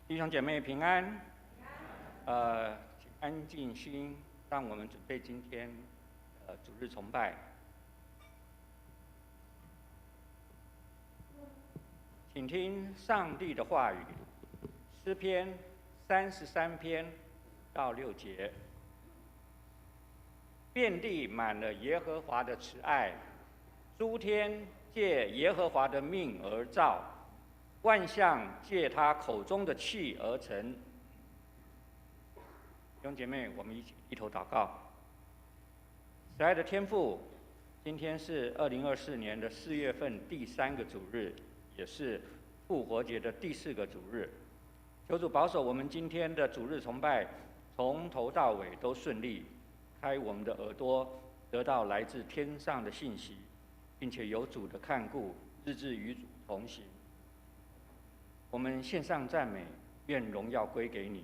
弟兄姐妹平安。请安静心，让我们准备今天主日崇拜。请听上帝的话语，诗篇33篇到6节。遍地满了耶和华的慈爱，诸天借耶和华的命而造，万象借他口中的气而成。弟兄姐妹，我们一起低头祷告。慈爱的天父，今天是2024年的4月份第3个主日，也是复活节的第4个主日。求主保守我们今天的主日崇拜，从头到尾都顺利，开我们的耳朵，得到来自天上的信息，并且有主的看顾，日日与主同行。我们献上赞美，愿荣耀归给你。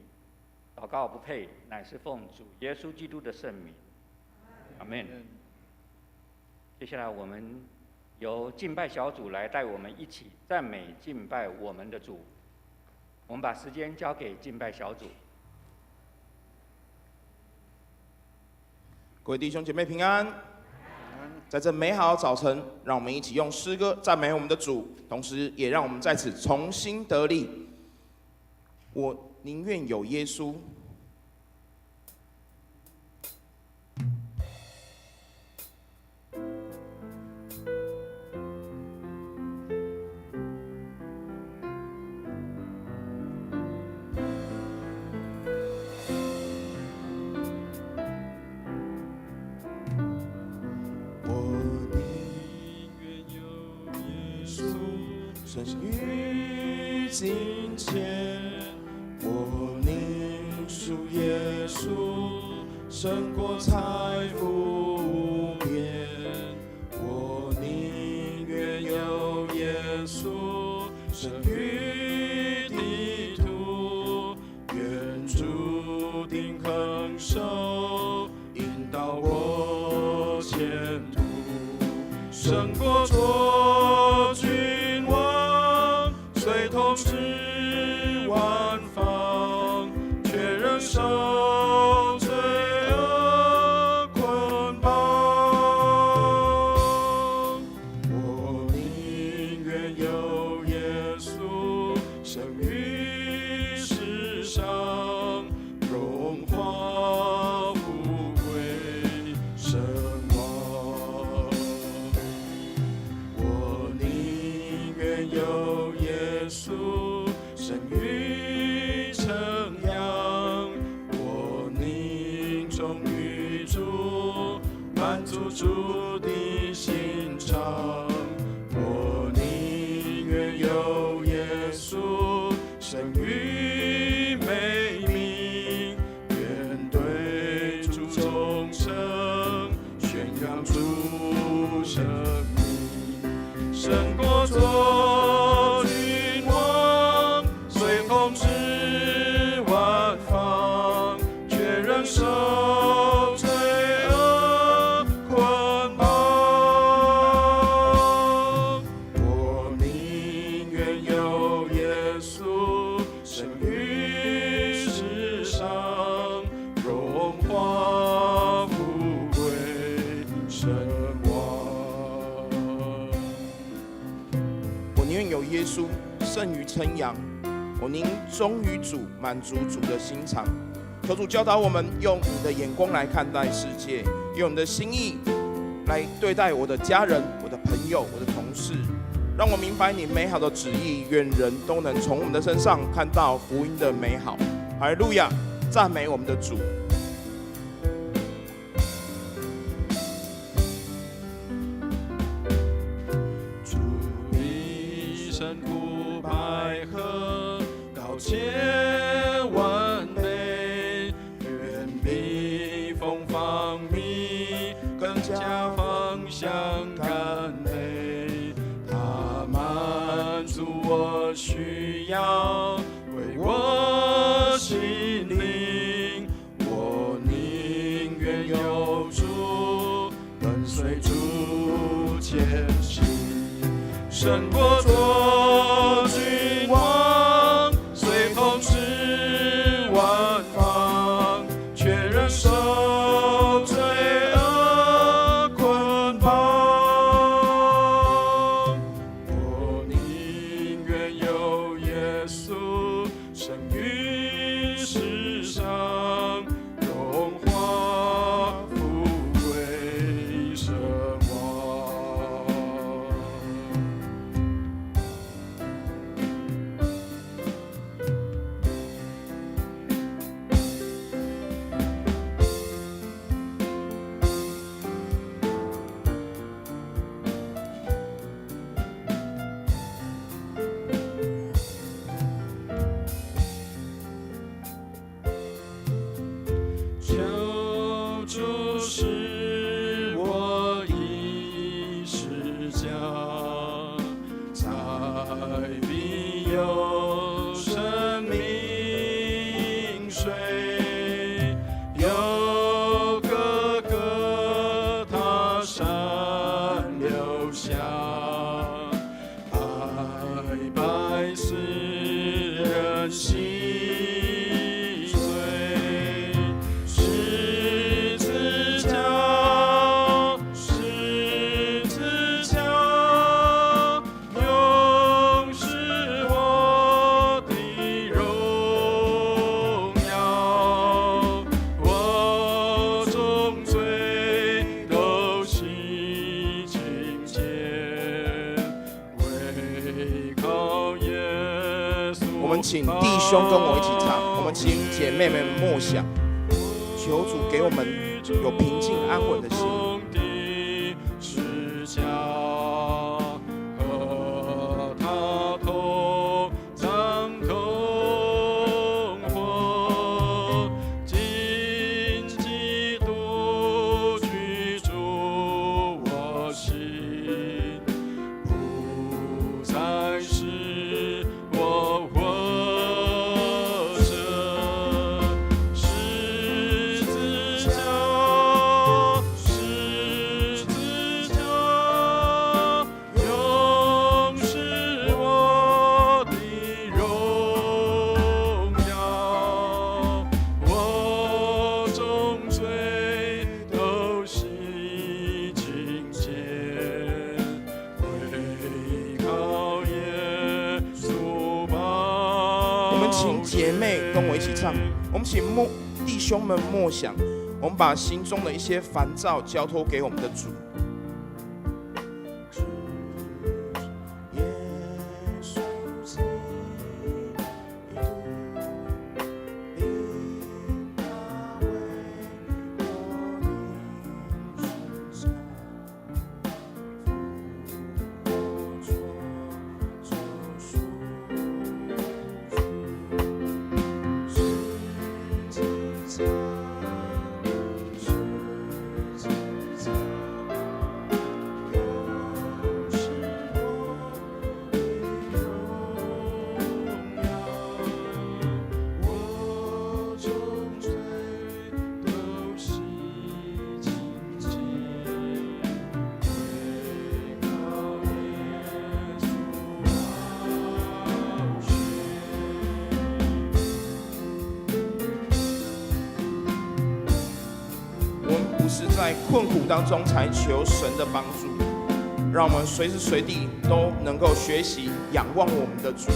祷告不配，乃是奉主耶稣基督的圣名。阿们。接下来我们由敬拜小组来带我们一起赞美敬拜我们的主。我们把时间交给敬拜小组。各位弟兄姐妹平安。在这美好的早晨，让我们一起用诗歌赞美我们的主，同时也让我们在此重新得力。我宁愿有耶稣。胜于金钱，我宁属耶稣，胜过财富无边。我宁愿有耶稣，胜于地土，愿注定恒守，引导我前途，胜过作军。统治万方，却仍受罪恶捆绑。我宁愿有耶稣，胜于世上荣华富贵声望。我宁愿有耶稣，胜于称扬。我宁忠于主，满足主的心肠。我宁愿有耶稣，胜于美名。愿对主忠诚，宣扬主生命，胜过作君王，虽统治万方，却仍受罪恶捆绑。我宁愿有耶稣，胜于世上荣华富贵声望。我宁愿有耶稣，胜于称扬。我宁忠于主，满足主的心肠。求主教导我们，用你的眼光来看待世界，用你的心意来对待我的家人、我的朋友、我的同事，让我明白你美好的旨意。愿人都能从我们的身上看到福音的美好。哈利路亚！赞美我们的主。主一生苦百合，高千万倍，远比风放蜜更加芳香甘美。它满足我需要，为我心灵。我宁愿有主，跟随主前行，胜过做君王，随风驰请弟兄跟我一起唱，我们请姐妹们默想，求主给我们有平静安稳的心。我们请弟兄们默想，我们把心中的一些烦躁交托给我们的主。在困苦当中才求神的帮助，让我们随时随地都能够学习仰望我们的主。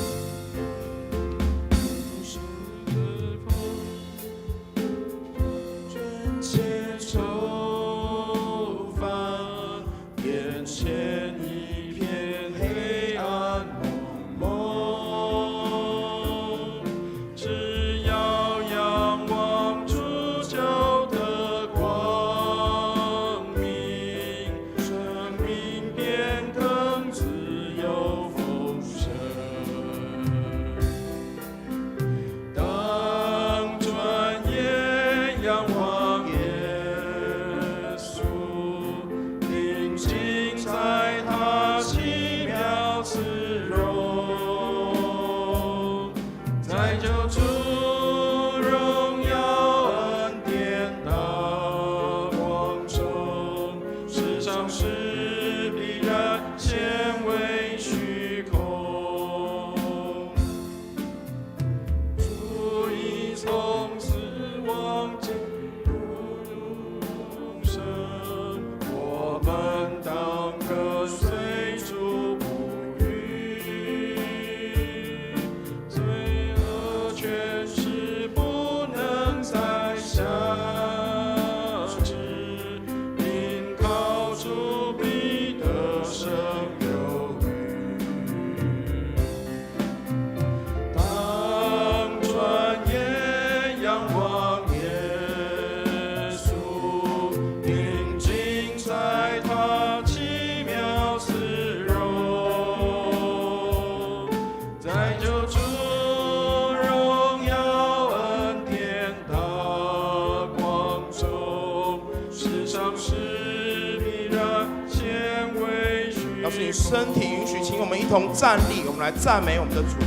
身体允许，请我们一同站立，我们来赞美我们的主。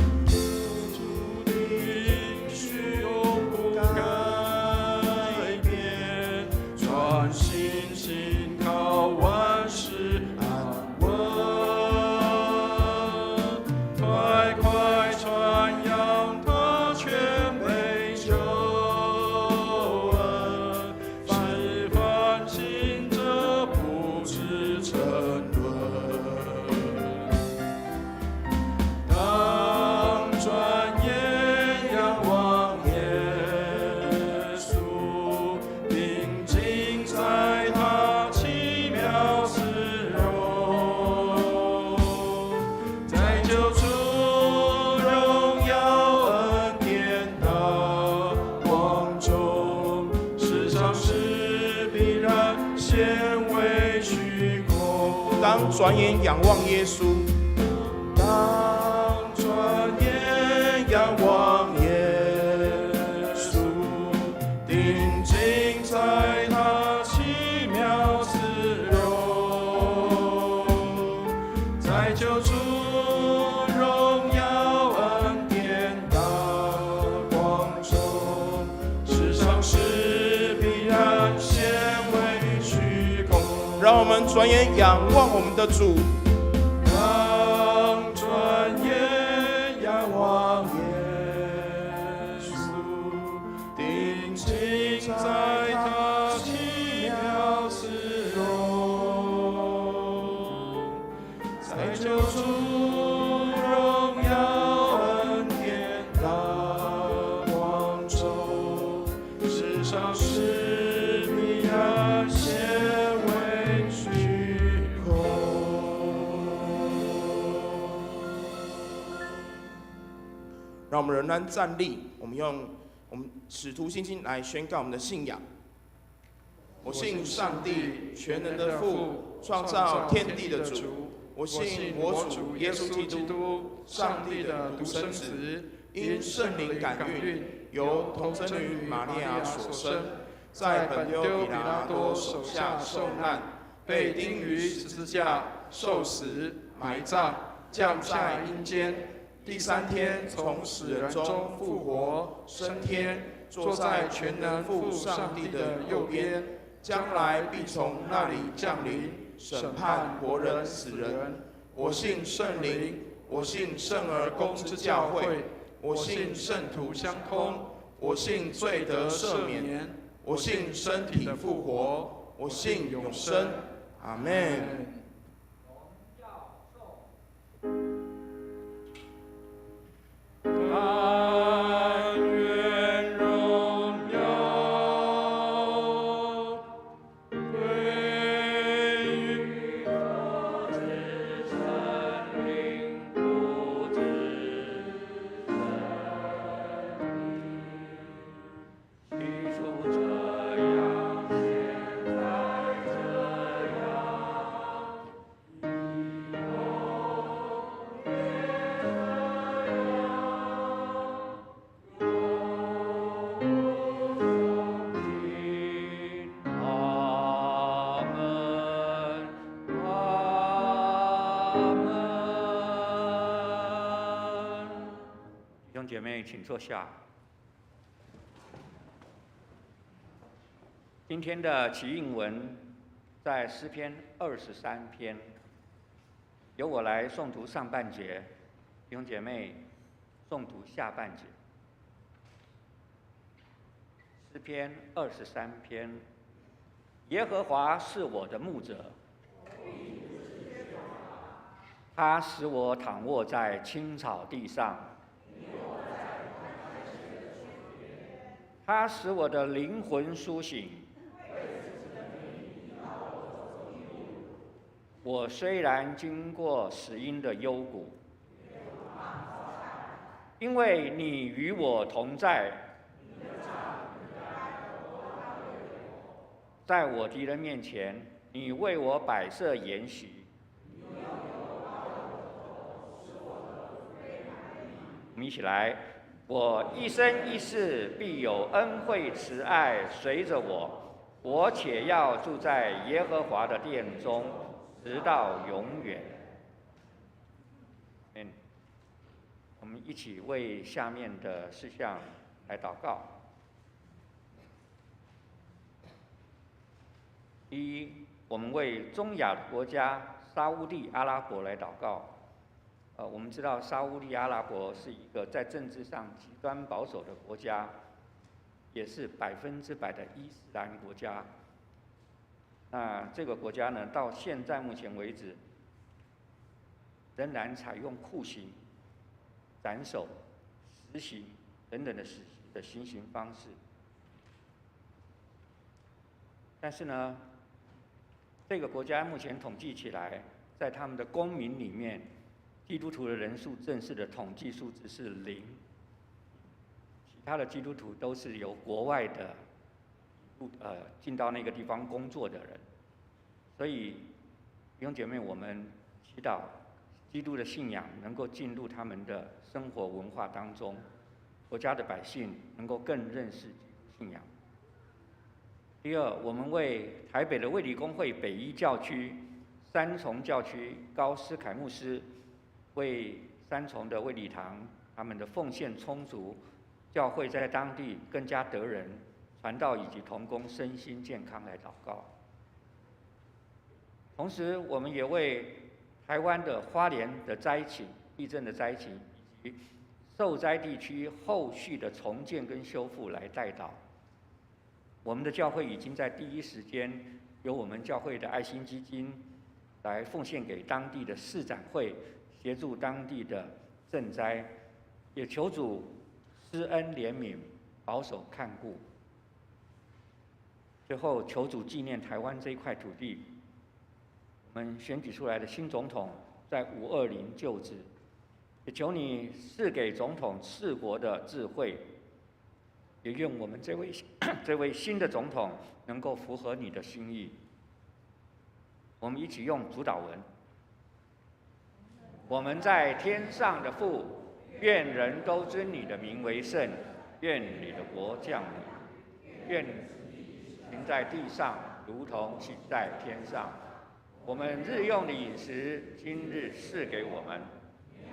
当转眼仰望耶稣，当转眼仰望耶稣，定睛在他奇妙慈容，在救主荣耀恩典大光中，世上事必然显为虚空。让我们转眼仰望我们的主，当转眼仰望耶稣，定睛在他奇妙慈容，在救主荣耀恩典大光中，世上事必然显为虚空。让我们仍然站立，我们用我们使徒信心来宣告我们的信仰。我信上帝全能的父，创造天地的主。我信我主耶稣基督，上帝的独生子，因圣灵感孕，由童贞女玛利亚所生，在本丢彼拉多手下受难，被钉于十字架，受死，埋葬，降下阴间。第三天从死人中复活，升天，坐在全能父上帝的右边，将来必从那里降临，审判活人死人。我信圣灵，我信圣而公之教会，我信圣徒相通，我信罪得赦免，我信身体复活，我信永生。阿们。但愿荣耀归于父子圣灵父子圣灵，起初这样，现在这样，以后也这样。弟兄姐妹，请坐下。今天的起应文在诗篇23篇，由我来诵读上半节，弟兄姐妹诵读下半节。诗篇23篇，耶和华是我的牧者，他使我躺卧在青草地上，他使我的灵魂苏醒。我虽然经过死荫的幽谷，因为你与我同在，在我敌人面前，你为我摆设筵席。我们一起来，我一生一世必有恩惠慈爱随着我，我且要住在耶和华的殿中，直到永远。我们一起为下面的事项来祷告。第一，我们为中亚的国家沙乌地阿拉伯来祷告。我们知道沙乌地阿拉伯是一个在政治上极端保守的国家，也是100%的伊斯兰国家。那这个国家呢，到现在目前为止，仍然采用酷刑、斩首、死刑等等的行刑方式。但是呢，这个国家目前统计起来，在他们的公民里面，基督徒的人数正式的统计数字是0，其他的基督徒都是由国外的进到那个地方工作的人，所以弟兄姐妹，我们祈祷基督的信仰能够进入他们的生活文化当中，国家的百姓能够更认识信仰。第二，我们为台北的卫理公会北一教区、三重教区高思凯牧师，为三重的卫理堂他们的奉献充足，教会在当地更加得人，传道以及同工身心健康来祷告。同时，我们也为台湾的花莲的灾情、地震的灾情以及受灾地区后续的重建跟修复来代祷。我们的教会已经在第一时间由我们教会的爱心基金来奉献给当地的市长会，协助当地的赈灾，也求主施恩怜悯，保守看顾。最后，求主纪念台湾这一块土地，我们选举出来的新总统在520就职，也求你赐给总统治国的智慧，也愿我们这位新的总统能够符合你的心意。我们一起用主祷文：我们在天上的父，愿人都尊你的名为圣，愿你的国降临，愿行在地上，如同行在天上。我们日用的饮食，今日赐给我们，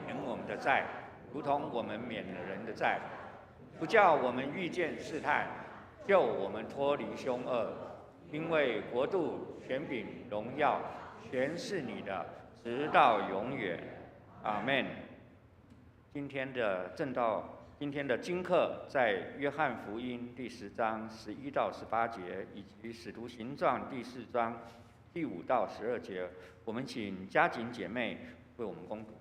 免我们的债，如同我们免了人的债，不叫我们遇见试探，救我们脱离凶恶。因为国度、权柄、荣耀，全是你的，直到永远。阿们。今天的经课在约翰福音第10章11到18节，以及使徒行传第4章第5到12节。我们请嘉锦姐妹为我们攻读。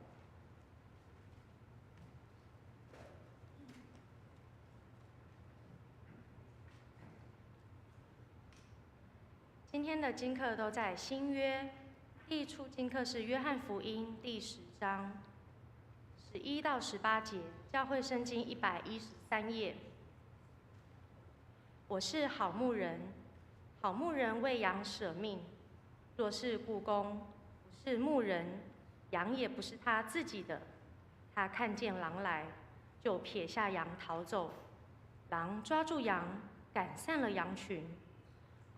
今天的经课都在新约，第一处经课是约翰福音第10章11到18节，教会圣经113页。我是好牧人，好牧人为羊舍命。若是雇工，不是牧人，羊也不是他自己的。他看见狼来，就撇下羊逃走。狼抓住羊，赶散了羊群。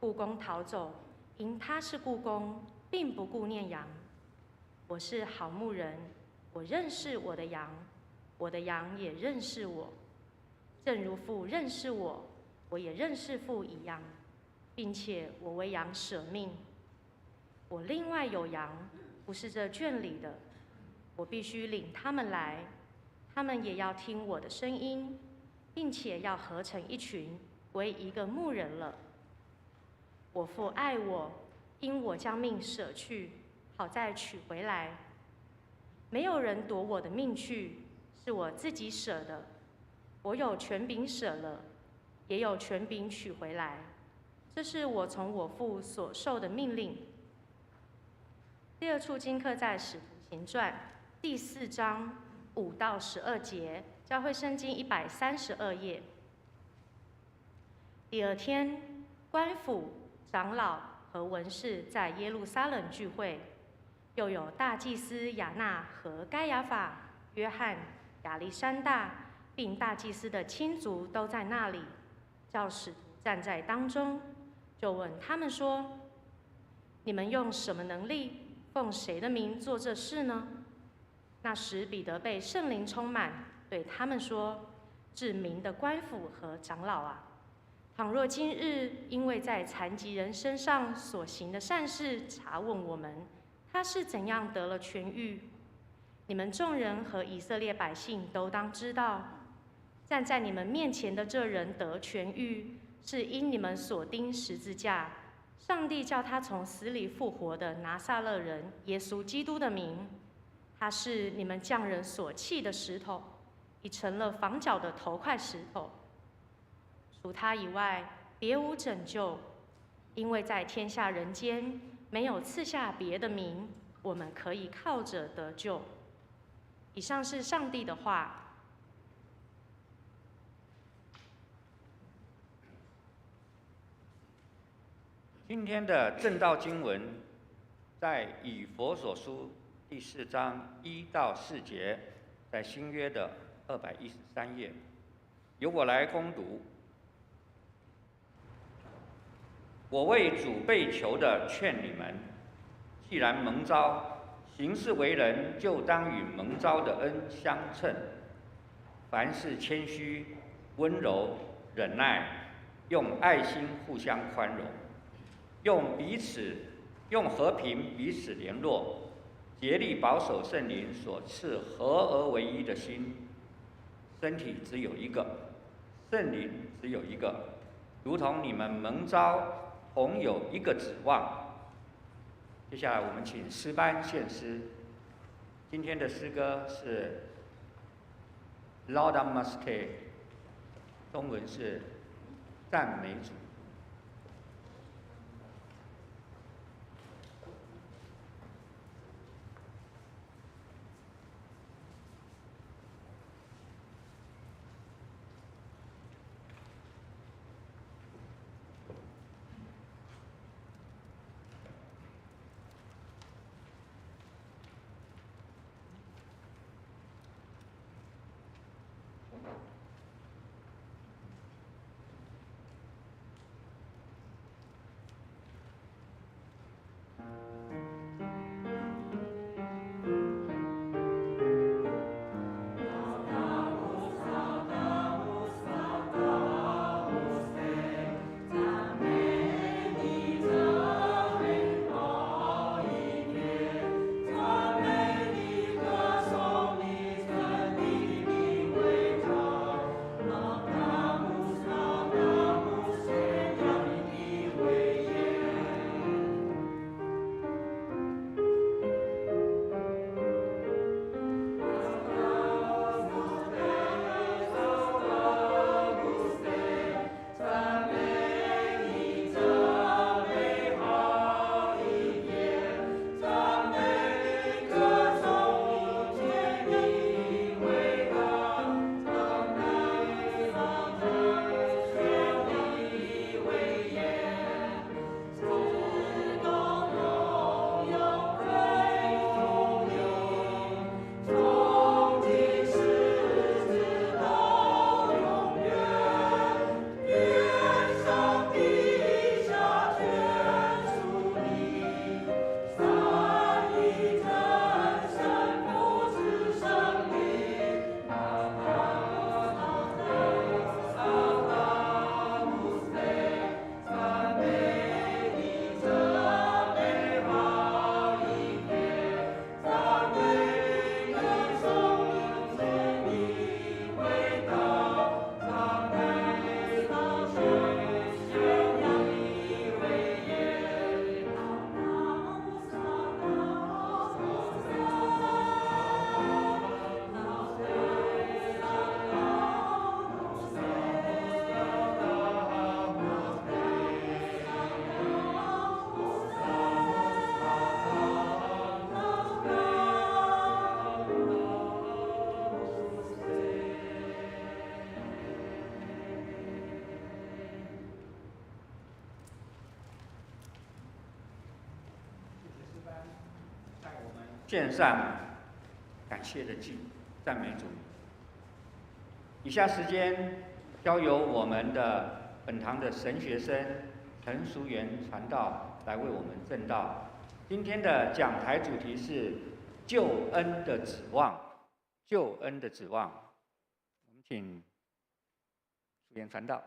雇工逃走，因他是雇工，并不顾念羊。我是好牧人，我认识我的羊，我的羊也认识我，正如父认识我，我也认识父一样，并且我为羊舍命。我另外有羊，不是这圈里的，我必须领他们来，他们也要听我的声音，并且要合成一群，为一个牧人了。我父爱我，因我将命舍去，好再取回来。没有人夺我的命去，是我自己舍的。我有权柄舍了，也有权柄取回来。这是我从我父所受的命令。第二处经课在使徒行传第4章5到12节，教会圣经132页。第二天，官府、长老和文士在耶路撒冷聚会，又有大祭司亚那和该亚法、约翰、亚历山大，并大祭司的亲族都在那里。叫使徒站在当中，就问他们说：“你们用什么能力，奉谁的名做这事呢？”那时彼得被圣灵充满，对他们说：“治民的官府和长老啊，倘若今日因为在残疾人身上所行的善事查问我们，他是怎样得了痊愈，你们众人和以色列百姓都当知道，站在你们面前的这人得痊愈，是因你们所钉十字架，上帝叫他从死里复活的拿撒勒人耶稣基督的名。他是你们匠人所弃的石头，已成了房角的头块石头。除他以外，别无拯救，因为在天下人间没有赐下别的名，我们可以靠着得救。”以上是上帝的话。今天的正道经文在以弗所书第4章1到4节，在新约的213页，由我来攻读。我为主被囚的劝你们，既然蒙召，行事为人就当与蒙召的恩相称。凡事谦虚、温柔、忍耐，用爱心互相宽容，用和平彼此联络，竭力保守圣灵所赐合而为一的心。身体只有一个，圣灵只有一个，如同你们蒙召，同有一个指望。接下来我们请诗班献诗。今天的诗歌是 Laudamus Te， 中文是赞美主。献上感谢的祭，赞美主。以下时间交由我们的本堂的神学生陈淑媛传道来为我们证道。今天的讲台主题是救恩的指望，救恩的指望。我们请淑媛传道。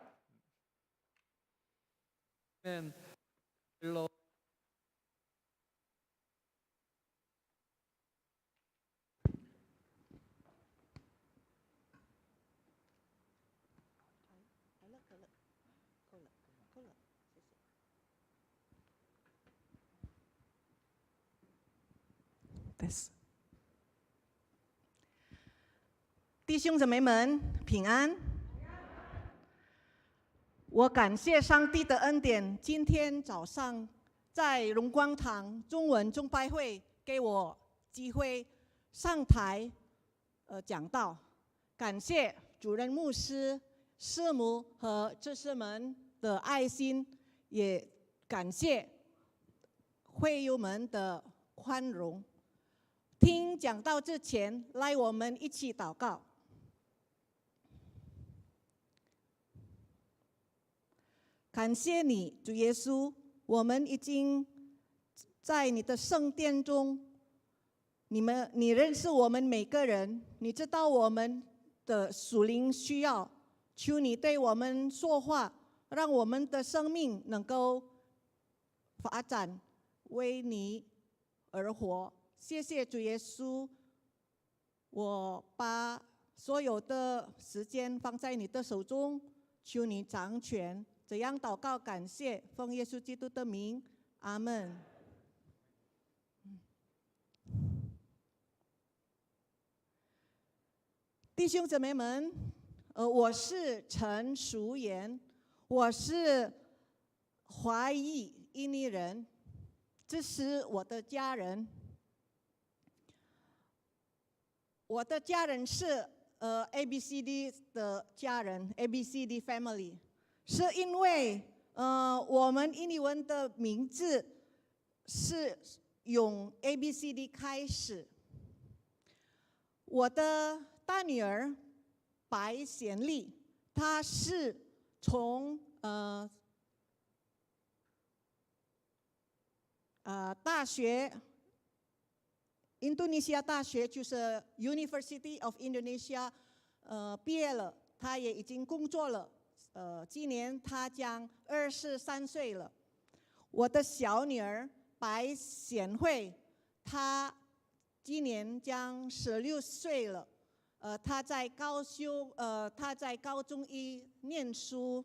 弟兄姊妹们平安。我感谢上帝的恩典，今天早上在荣光堂中文崇拜会给我机会上台讲道，感谢主任牧师、师母和执事们的爱心，也感谢会友们的宽容。听讲道之前，来我们一起祷告。感谢你，主耶稣，我们已经在你的圣殿中，你认识我们每个人，你知道我们的属灵需要，求你对我们说话，让我们的生命能够发展，为你而活。谢谢主耶稣，我把所有的时间放在你的手中，求你掌权。这样祷告感谢，奉耶稣基督的名，阿们。弟兄姊妹们，我是陈淑妍，我是华裔印尼人，这是我的家人。我的家人是ABCD 的家人 ，ABCD family， 是因为我们印尼文的名字是用 ABCD 开始。我的大女儿白贤丽，她是从大学。印度尼西亚大学就是 University of Indonesia， 毕业了，他也已经工作了，今年他将23岁了。我的小女儿白贤惠，她今年将16岁了，她在高中一念书。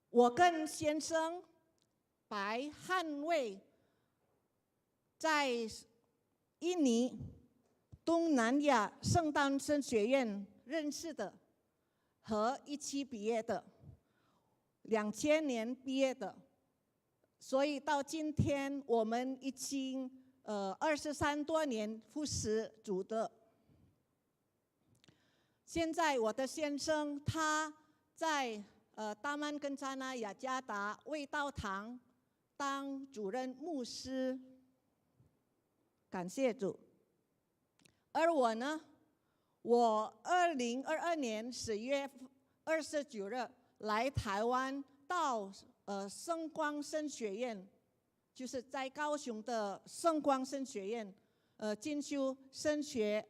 我跟先生白汉卫在印尼东南亚圣诞生学院认识的，和一起毕业的，2000年毕业的，所以到今天我们已经23多年服侍主的。现在我的先生他在大曼根扎纳雅加达卫道堂当主任牧师，感谢主。而我呢，我2022年10月29日来台湾到圣光神学院，就是在高雄的圣光神学院，进修神学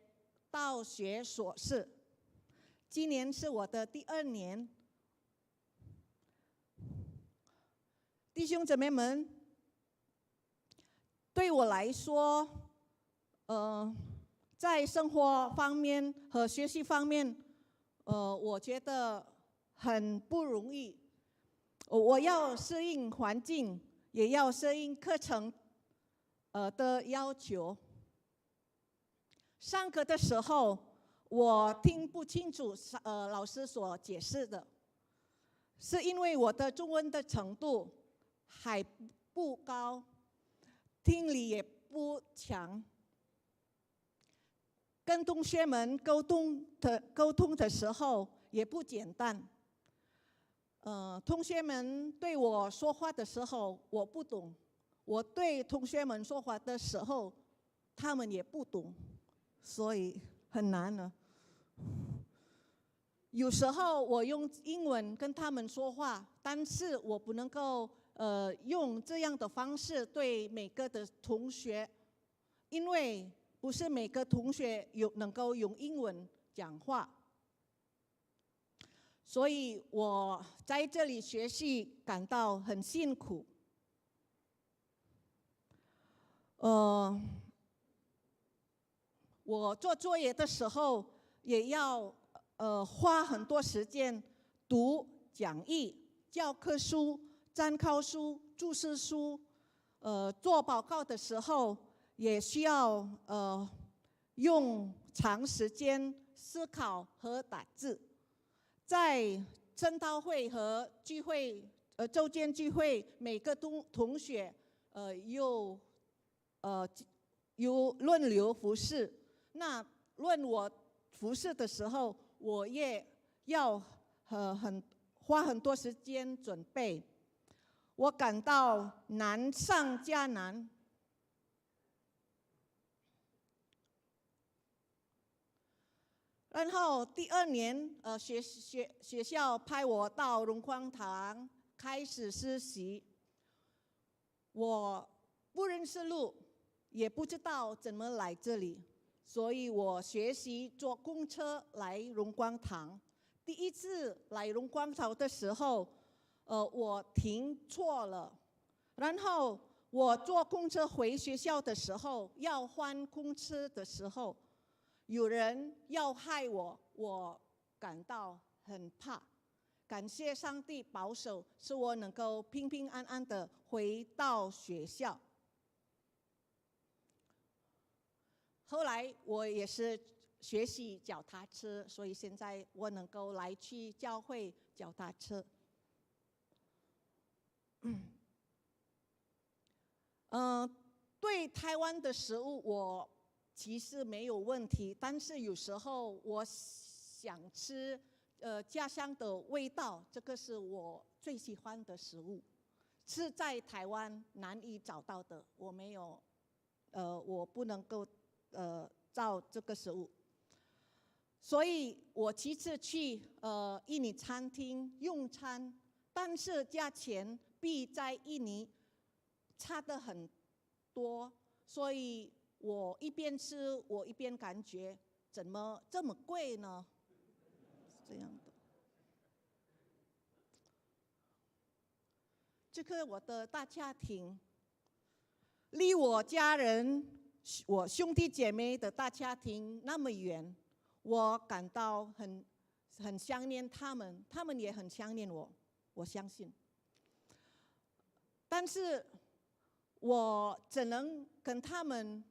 道学硕士。今年是我的第2年。弟兄姊妹们，对我来说，在生活方面和学习方面，我觉得很不容易。我要适应环境，也要适应课程的要求。上课的时候，我听不清楚老师所解释的，是因为我的中文的程度还不高，听力也不强，跟同学们沟通的时候也不简单。同学们对我说话的时候我不懂，我对同学们说话的时候他们也不懂，所以很难了。有时候我用英文跟他们说话，但是我不能够用这样的方式对每个的同学，因为不是每个同学能够用英文讲话，所以我在这里学习感到很辛苦。我做作业的时候也要花很多时间读讲义、教科书、参考书、注释书。做报告的时候也需要用长时间思考和打字。在晨祷会和聚会，周间聚会，每个同学有轮流服侍。那论我服侍的时候，我也要花很多时间准备。我感到难上加难。然后第2年，学校派我到荣光堂开始实习。我不认识路，也不知道怎么来这里，所以我学习坐公车来荣光堂。第一次来荣光堂的时候，我停错了，然后我坐公车回学校的时候，要换公车的时候，有人要害我，我感到很怕。感谢上帝保守，使我能够平平安安的回到学校。后来我也是学习脚踏车，所以现在我能够来去教会脚踏车。对台湾的食物我其实没有问题，但是有时候我想吃家乡的味道，这个是我最喜欢的食物，是在台湾难以找到的。我没有，我不能够造这个食物，所以我其次去印尼餐厅用餐，但是价钱比在印尼差得很多，所以我一边吃我一边感觉怎么这么贵呢？这样的。这个我的大家庭，离我家人、我兄弟姐妹的大家庭那么远，我感到很想念他们，他们也很想念我，我相信。但是我只能跟他们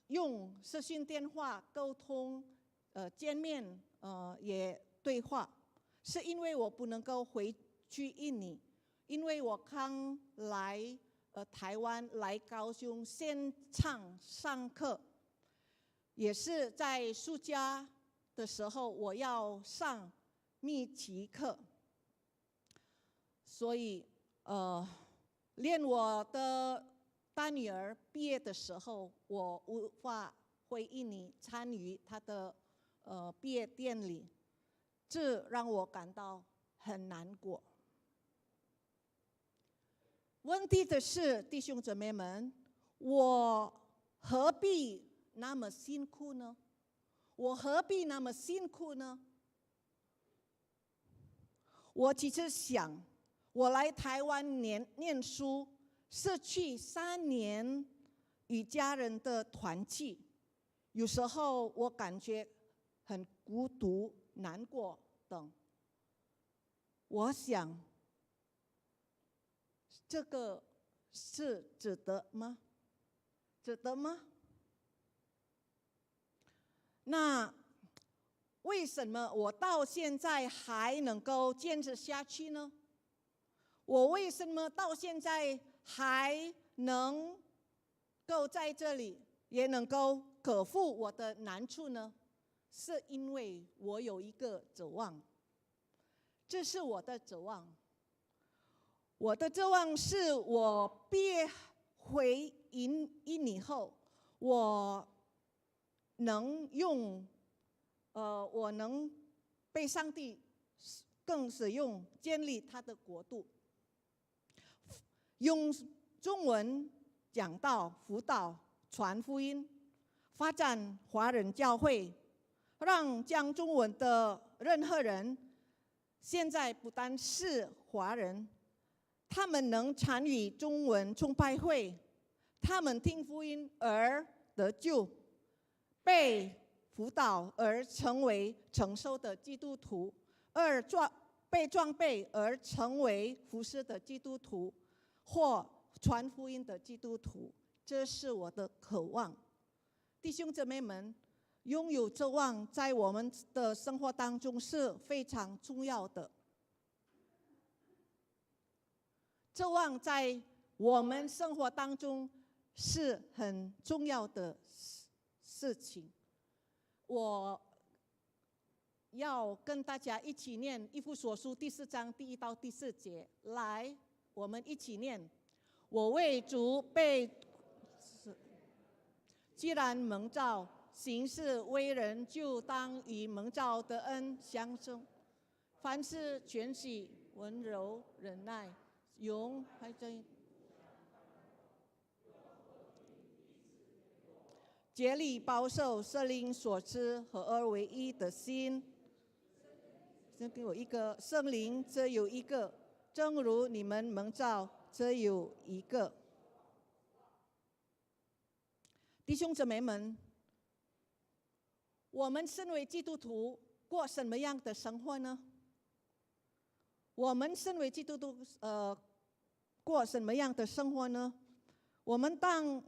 用视讯电话沟通，见面，也对话，是因为我不能够回去印尼，因为我刚来台湾来高雄线上上课，也是在暑假的时候我要上密集课，所以连我的大女儿毕业的时候，我无法回印尼参与她的毕业典礼，这让我感到很难过。问题的是，弟兄姊妹们，我何必那么辛苦呢？我何必那么辛苦呢？我其实想，我来台湾念书，失去3年与家人的团聚，有时候我感觉很孤独、难过等。我想，这个是值得吗？值得吗？那为什么我到现在还能够坚持下去呢？我为什么到现在还能够在这里，也能够克服我的难处呢？是因为我有一个指望，这是我的指望。我的指望是我毕业回印尼后，我能被上帝更使用，建立他的国度，用中文讲道、辅导、传福音，发展华人教会，让讲中文的任何人，现在不单是华人，他们能参与中文崇拜会，他们听福音而得救，被辅导而成为成熟的基督徒，被装备而成为服侍的基督徒，或传福音的基督徒。这是我的渴望。弟兄姊妹们，拥有指望在我们的生活当中是非常重要的。指望在我们生活当中是很重要的事情。我要跟大家一起念《以弗所书》第4章第1到第4节。来，我们一起念：我为主被，既然蒙召行事为人，就当与蒙召的恩相称。凡事全喜、温柔、忍耐、勇还真，竭力保守圣灵所赐合而为一的心。这给我一个圣灵，只有一个，正如你们蒙召，只有一个。弟兄姊妹们，我们身为基督徒，过什么样的生活呢？我们身为基督徒，过什么样的生活呢？我们当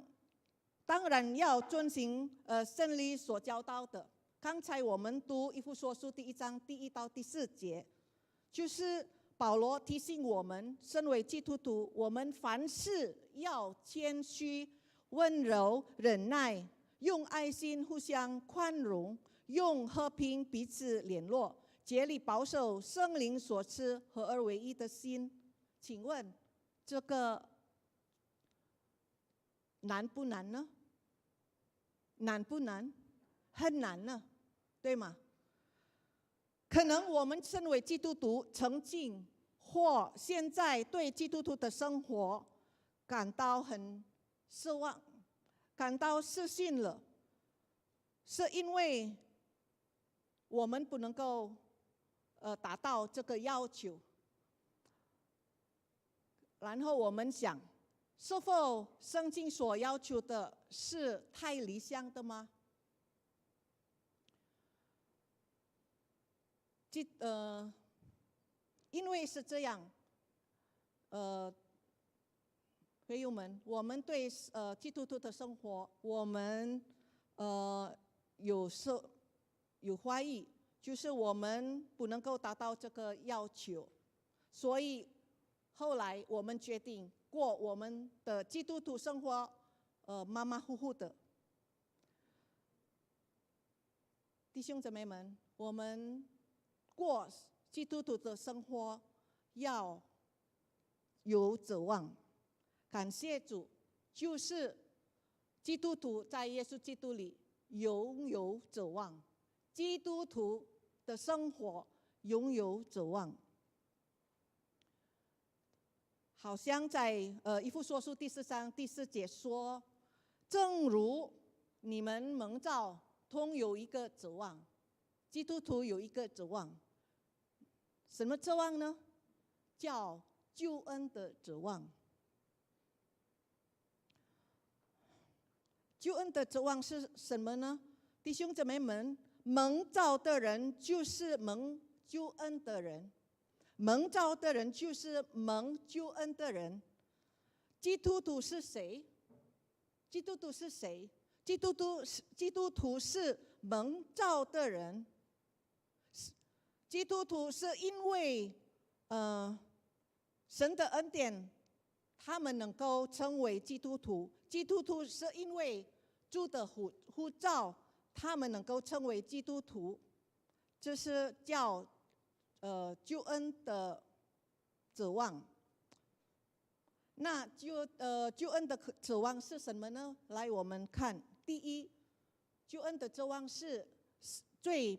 然要遵行圣灵所教导的。刚才我们读以弗所书第1章第1到第4节，就是保罗提醒我们，身为基督徒，我们凡事要谦虚、温柔、忍耐，用爱心互相宽容，用和平彼此联络，竭力保守圣灵所赐合而为一的心。请问这个难不难呢？难不难？很难呢，对吗？可能我们身为基督徒，曾经或现在对基督徒的生活感到很失望，感到失信了，是因为我们不能够达到这个要求。然后我们想，是否圣经所要求的是太理想的吗？因为是这样，朋友们，我们对基督徒的生活，我们有怀疑，就是我们不能够达到这个要求，所以后来我们决定过我们的基督徒生活，马马虎虎的。弟兄姊妹们，我们过基督徒的生活要有指望。感谢主，就是基督徒在耶稣基督里拥有指望，基督徒的生活拥有指望。好像在以弗所书第4章第4节说，正如你们蒙召同有一个指望，基督徒有一个指望。什么指望呢？叫救恩的指望。救恩的指望是什么呢？弟兄姊妹们，蒙召的人就是蒙救恩的人，蒙召的人就是蒙救恩的人。基督徒是谁？基督徒是谁？基督徒是蒙召的人。基督徒是因为神的恩典，他们能够成为基督徒。基督徒是因为主的呼召，他们能够成为基督徒。这是叫救恩的指望。那救恩的指望是什么呢？来，我们看，第一，救恩的指望是罪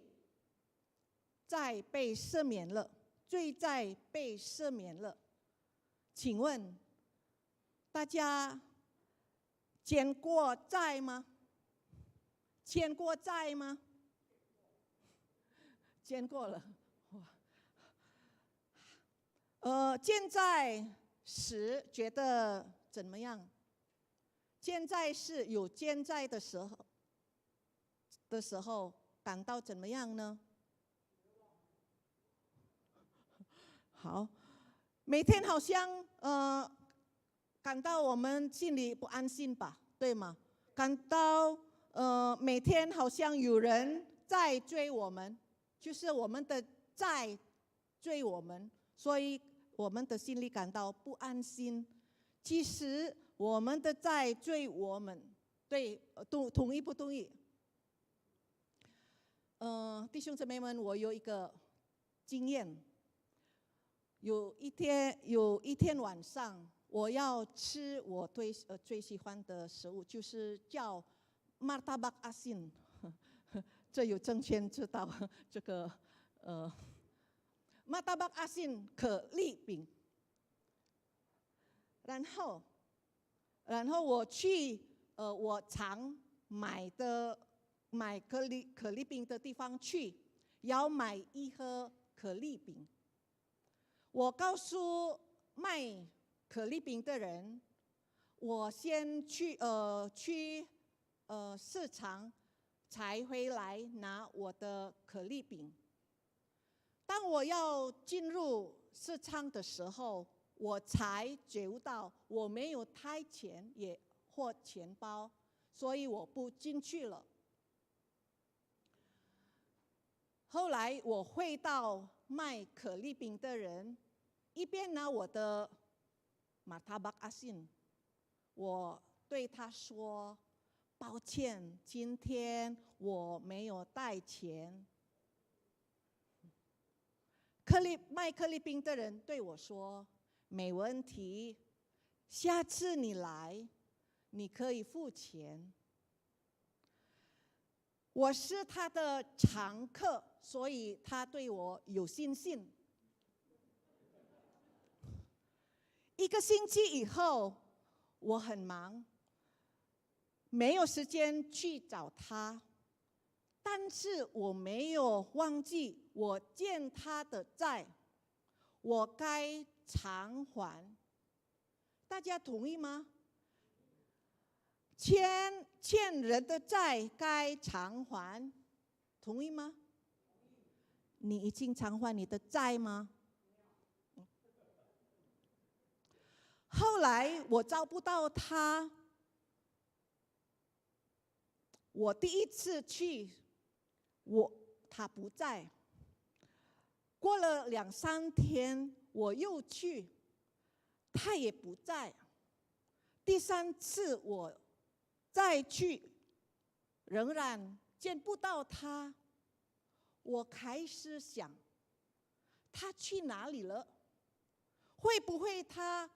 在被赦免了，罪在被赦免了。请问大家欠过债吗？欠过债吗？欠过了。欠债时觉得怎么样？欠债是有欠债的时候感到怎么样呢？好，每天好像感到我们心里不安心吧，对吗？感到每天好像有人在追我们，就是我们的债追我们，所以我们的心里感到不安心。其实我们的债追我们，对，同意不同意？弟兄姊妹们，我有一个经验。有一天晚上，我要吃我最喜欢的食物，就是叫 martabak asin， 这有郑谦知道这个martabak asin 可丽饼。然后我去我常买可丽饼的地方去，要买一盒可丽饼。我告诉卖可丽饼的人，我先去市场才回来拿我的可丽饼。当我要进入市场的时候，我才觉到我没有带钱或钱包，所以我不进去了。后来我会到卖可丽饼的人，一边拿我的martabak asin， 我对他说：“抱歉，今天我没有带钱。”卖可丽饼的人对我说：“没问题，下次你来，你可以付钱。”我是他的常客，所以他对我有信心。1个星期以后，我很忙，没有时间去找他，但是我没有忘记我欠他的债，我该偿还。大家同意吗？欠人的债该偿还，同意吗？你已经偿还你的债吗？后来我找不到他，我第一次去，他不在。过了2、3天，我又去，他也不在。第3次我再去，仍然见不到他。我开始想，他去哪里了？会不会他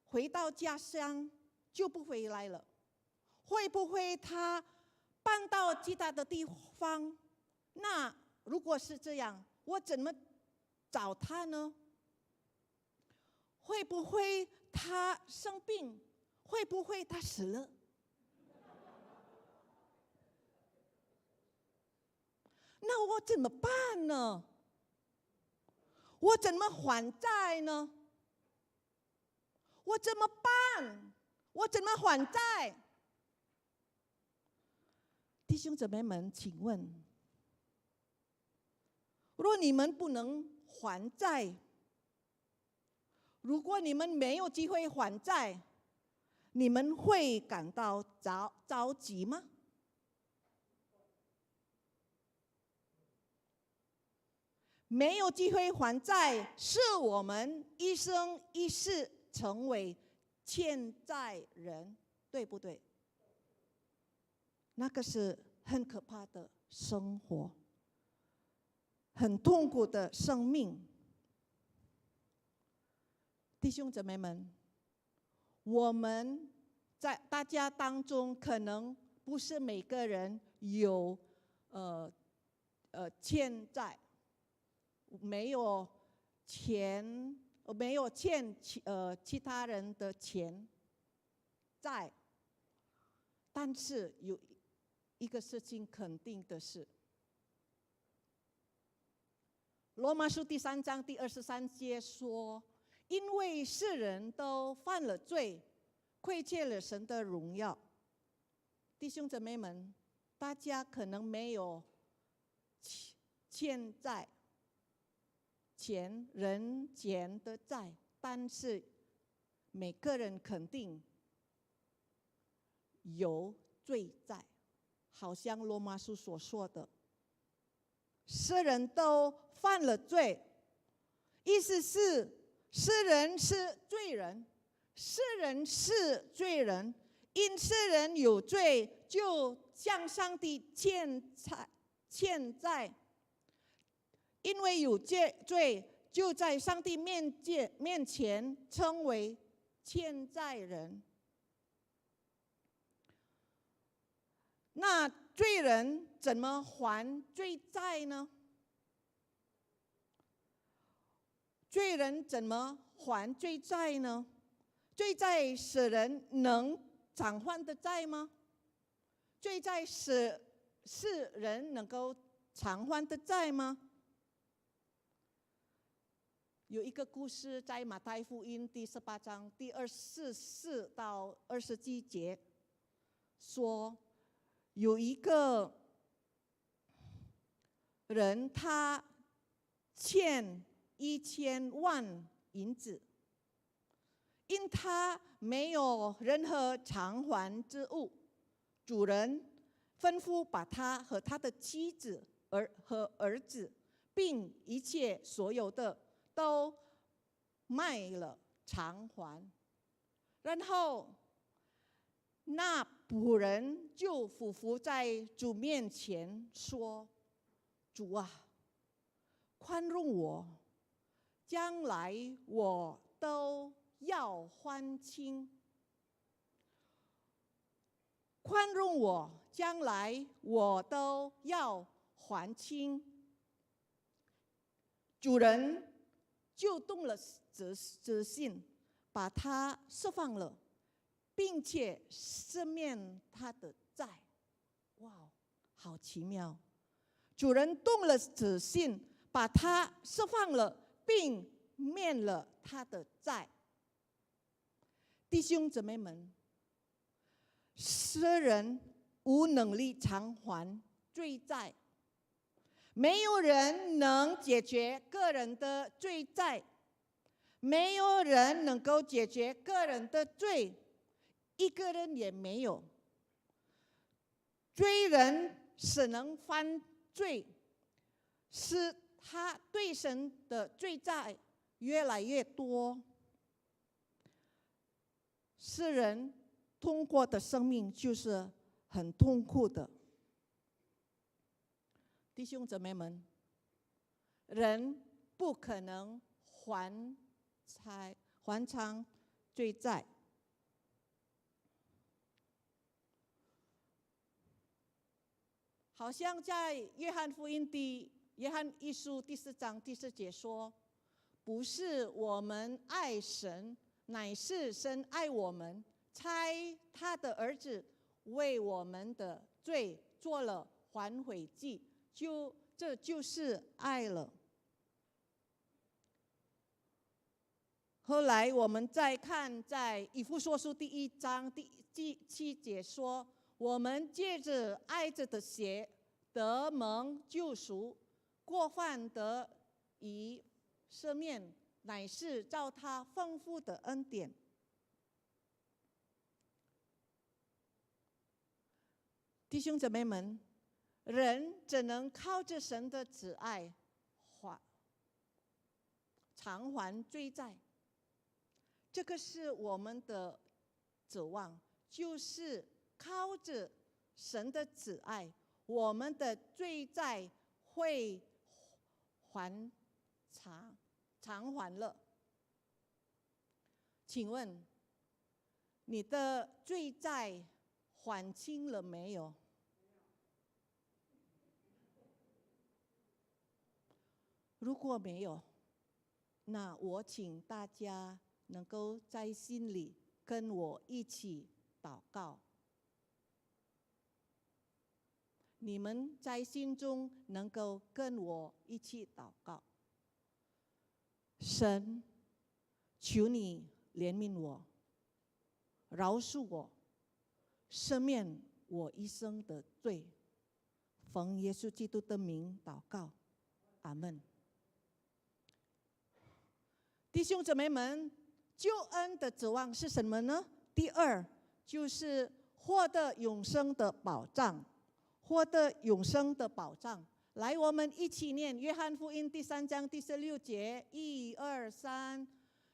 回到家乡就不回来了？会不会他搬到其他的地方？那如果是这样，我怎么找他呢？会不会他生病？会不会他死了？那我怎么办呢？我怎么还债呢？我怎么办？我怎么还债？弟兄姊妹们，请问，若你们不能还债，如果你们没有机会还债，你们会感到着急吗？没有机会还债，是我们一生一世成为欠债人，对不对？那个是很可怕的生活，很痛苦的生命。弟兄姊妹们，我们在大家当中，可能不是每个人有欠债，没有欠其他人的钱债，但是有一个事情肯定的是，罗马书第3章第23节说，因为世人都犯了罪，亏欠了神的荣耀。弟兄姊妹们，大家可能没有欠债，人间的债，但是每个人肯定有罪债，好像罗马书所说的，世人都犯了罪，意思是世人是罪人，世人是罪人，因世人有罪，就向上帝欠债，因为有罪，就在上帝面前称为欠债人。那罪人怎么还罪债呢？罪人怎么还罪债呢？罪债使人能偿还的债吗？罪债是人能够偿还的债吗？有一个故事在马太福音第18章第24到27节，说有一个人他欠1000万银子，因他没有任何偿还之物，主人吩咐把他和他的妻子和儿子，并一切所有的都卖了偿还。然后那仆人就俯伏在主面前说：“主啊，宽容我，将来我都要还清。宽容我，将来我都要还清。”主人就动了执行，把他释放了，并且赦免他的债。哇，好奇妙！主人动了执行，把他释放了，并免了他的债。弟兄姊妹们，世人无能力偿还罪债，没有人能解决个人的罪债，没有人能够解决个人的罪，一个人也没有。罪人使人犯罪，使他对神的罪债越来越多。世人通过的生命就是很痛苦的。弟兄姊妹们，人不可能还偿罪债。好像在约翰一书第4章第4节说：“不是我们爱神，乃是神爱我们，差他的儿子为我们的罪做了还悔祭，这就是爱了。”后来我们再看在以弗所书第1章第7节说：“我们借着爱子的血得蒙救赎，过犯得以赦免，乃是照他丰富的恩典。”弟兄姊妹们，人只能靠着神的慈爱偿还罪债。这个是我们的指望，就是靠着神的慈爱，我们的罪债会偿还了。请问你的罪债还清了没有？如果没有，那我请大家能够在心里跟我一起祷告。你们在心中能够跟我一起祷告。神，求你怜悯我，饶恕我，赦免我一生的罪。奉耶稣基督的名祷告，阿们。弟兄姊妹们，救恩的指望是什么呢？第二，就是获得永生的保障。获得永生的保障。来，我们一起念约翰福音第3章第16节，1、2、3。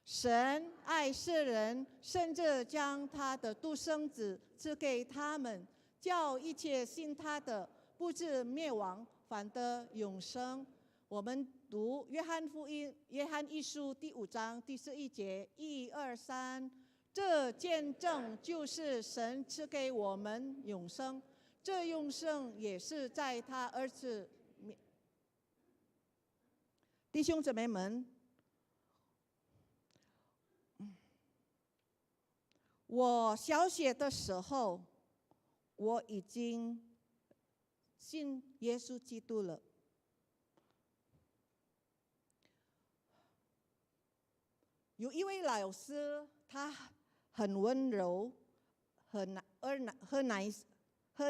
神爱世人，甚至将他的独生子赐给他们，叫一切信他的不至灭亡，反得永生。我们读约翰福音约翰一书第5章第11节，1、2、3，这见证就是神赐给我们永生，这永生也是在他儿子。弟兄姊妹们，我小学的时候，我已经信耶稣基督了。有一位老师，他很温柔，很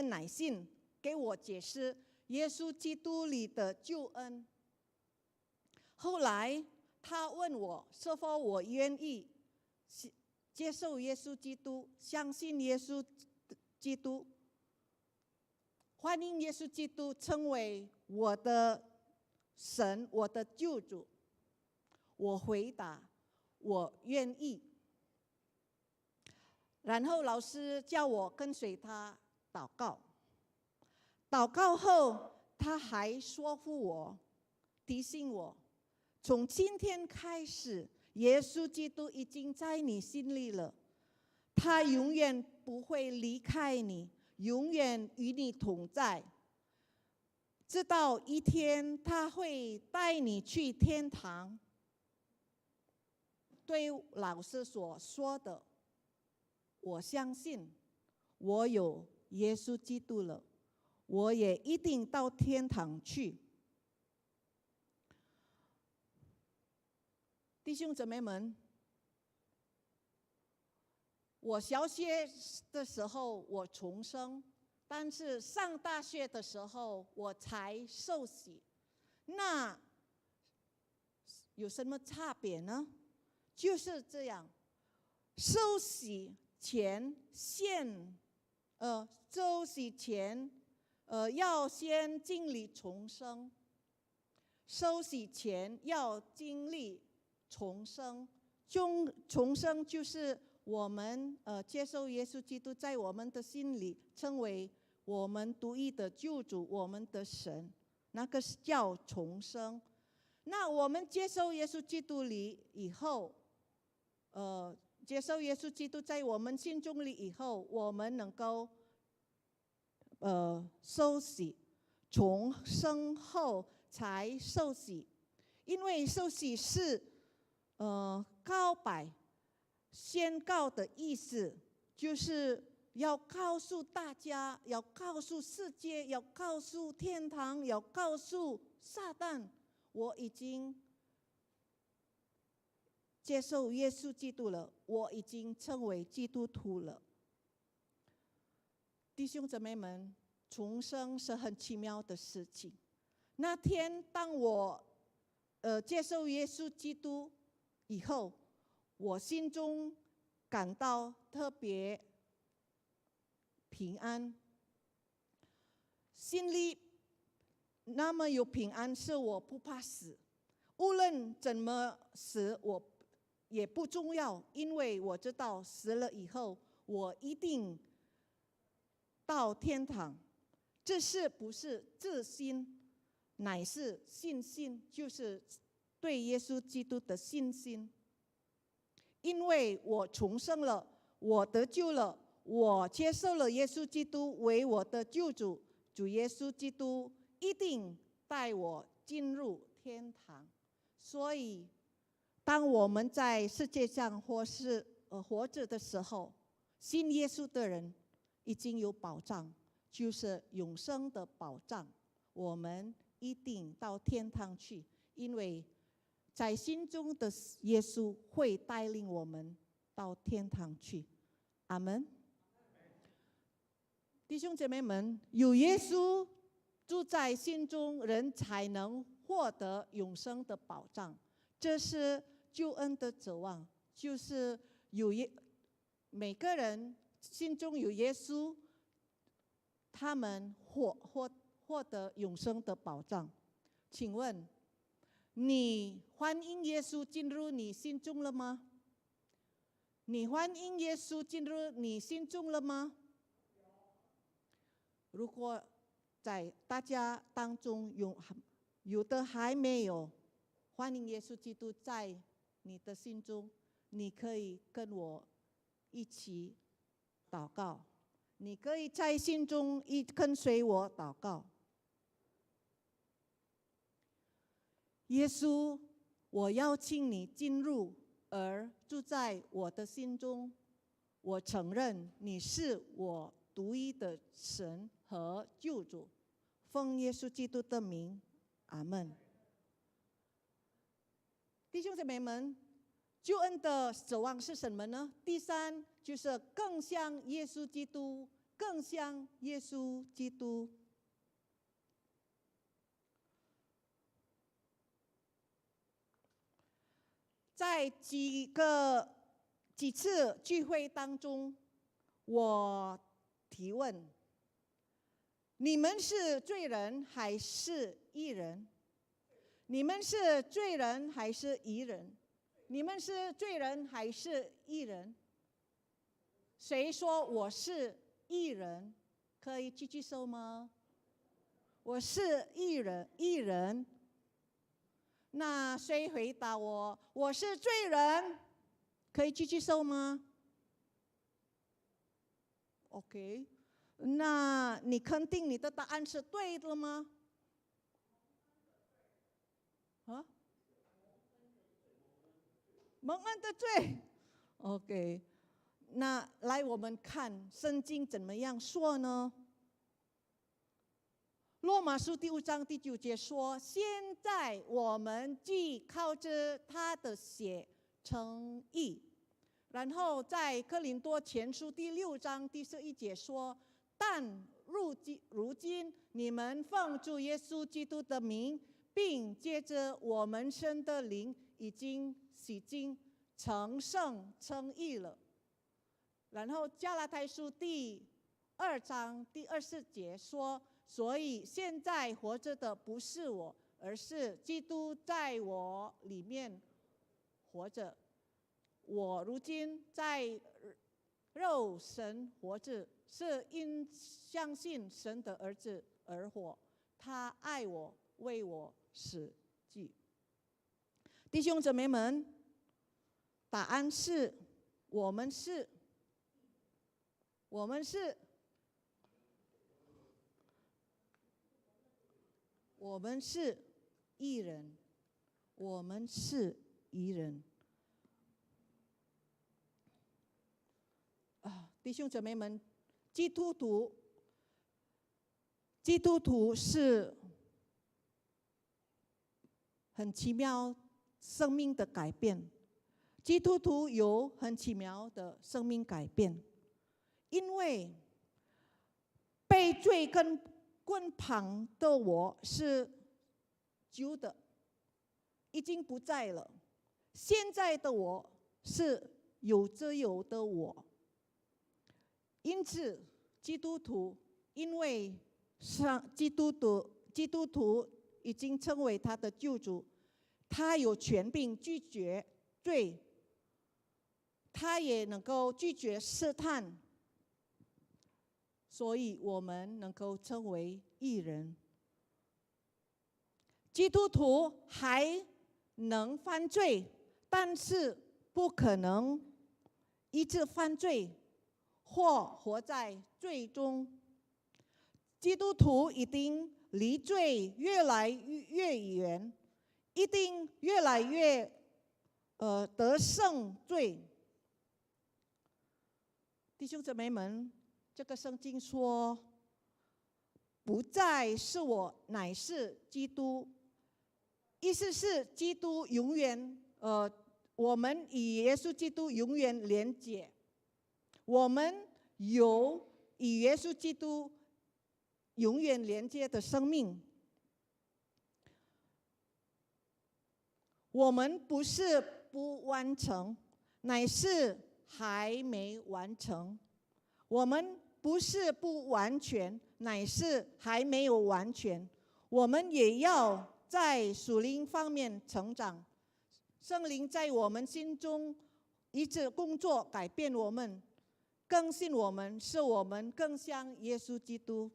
耐心，给我解释耶稣基督里的救恩。后来他问我是否我愿意接受耶稣基督，相信耶稣基督，欢迎耶稣基督成为我的神，我的救主。我回答我愿意。然后老师叫我跟随他祷告。祷告后，他还说服我，提醒我，从今天开始，耶稣基督已经在你心里了，他永远不会离开你，永远与你同在。直到一天，他会带你去天堂。对老师所说的，我相信，我有耶稣基督了，我也一定到天堂去。弟兄姊妹们，我小学的时候我重生，但是上大学的时候我才受洗。那有什么差别呢？就是这样，受洗前要先经历重生，受洗前要经历重生。重生就是我们接受耶稣基督在我们的心里，成为我们独一的救主，我们的神，那个叫重生。那我们接受耶稣基督以后，接受耶稣基督在我们心中里以后，我们能够受洗，重生后才受洗。因为受洗是告白、宣告的意思，就是要告诉大家，要告诉世界，要告诉天堂，要告诉撒旦，我已经接受耶稣基督了，我已经成为基督徒了。弟兄姊妹们，重生是很奇妙的事情。那天当我接受耶稣基督以后，我心中感到特别平安，心里那么有平安，是我不怕死，无论怎么死，我也不重要，因为我知道死了以后，我一定到天堂。这是不是自信，乃是信心，就是对耶稣基督的信心。因为我重生了，我得救了，我接受了耶稣基督为我的救主，主耶稣基督一定带我进入天堂。所以当我们在世界上活着的时候，信耶稣的人已经有保障，就是永生的保障。我们一定到天堂去，因为在心中的耶稣会带领我们到天堂去。阿们。弟兄姐妹们，有耶稣住在心中，人才能获得永生的保障。这是救恩的指望，就是每个人心中有耶稣，他们获得永生的保障。请问，你欢迎耶稣进入你心中了吗？你欢迎耶稣进入你心中了吗？如果在大家当中有的还没有欢迎耶稣基督在你的心中，你可以跟我一起祷告，你可以在心中跟随我祷告。耶稣，我邀请你进入而住在我的心中，我承认你是我独一的神和救主，奉耶稣基督的名，阿们。弟兄姐妹们，救恩的指望是什么呢？第三就是更像耶稣基督，更像耶稣基督。在几次聚会当中，我提问：你们是罪人还是义人？你们是罪人还是义人？你们是罪人还是义人？谁说我是义人？可以举举手吗？我是义人。那谁回答我？我是罪人，可以举举手吗 ？OK， 那你肯定你的答案是对的吗？啊？蒙恩的罪 ，OK。那来我们看圣经怎么样说呢？罗马书第5章第9节说：“现在我们既靠着他的血称义。”然后在哥林多前书第6章第11节说：“但如今你们奉主耶稣基督的名，并借着我们神的灵，已经洗净、成圣、称义了。”然后加拉太书第2章第24节说：“所以现在活着的不是我，而是基督在我里面活着。我如今在肉身活着，是因相信神的儿子而活。他爱我，为我死去。”弟兄姊妹们，答案是我们是义人，我们是义人。弟兄姊妹们，基督徒是很奇妙生命的改变，基督徒有很奇妙的生命改变，因为被罪跟捆绑的我是旧的，已经不在了。现在的我是有自由的我。因此，基督徒因为基督徒已经成为他的救主，他有权柄拒绝罪，他也能够拒绝试探，所以我们能够称为义人。基督徒还能犯罪，但是不可能一直犯罪或活在罪中。基督徒一定离罪越来越远，一定越来越得胜罪。弟兄姊妹们，这个圣经说：“不再是我，乃是基督。”意思是基督永远我们与耶稣基督永远连结，我们有与耶稣基督永远连接的生命。我们不是不完成，乃是还没完成。我们不是不完全，乃是还没有完全。我们也要在属灵方面成长，圣灵在我们心中一直工作，改变我们，更新我们，使我们更像耶稣基督。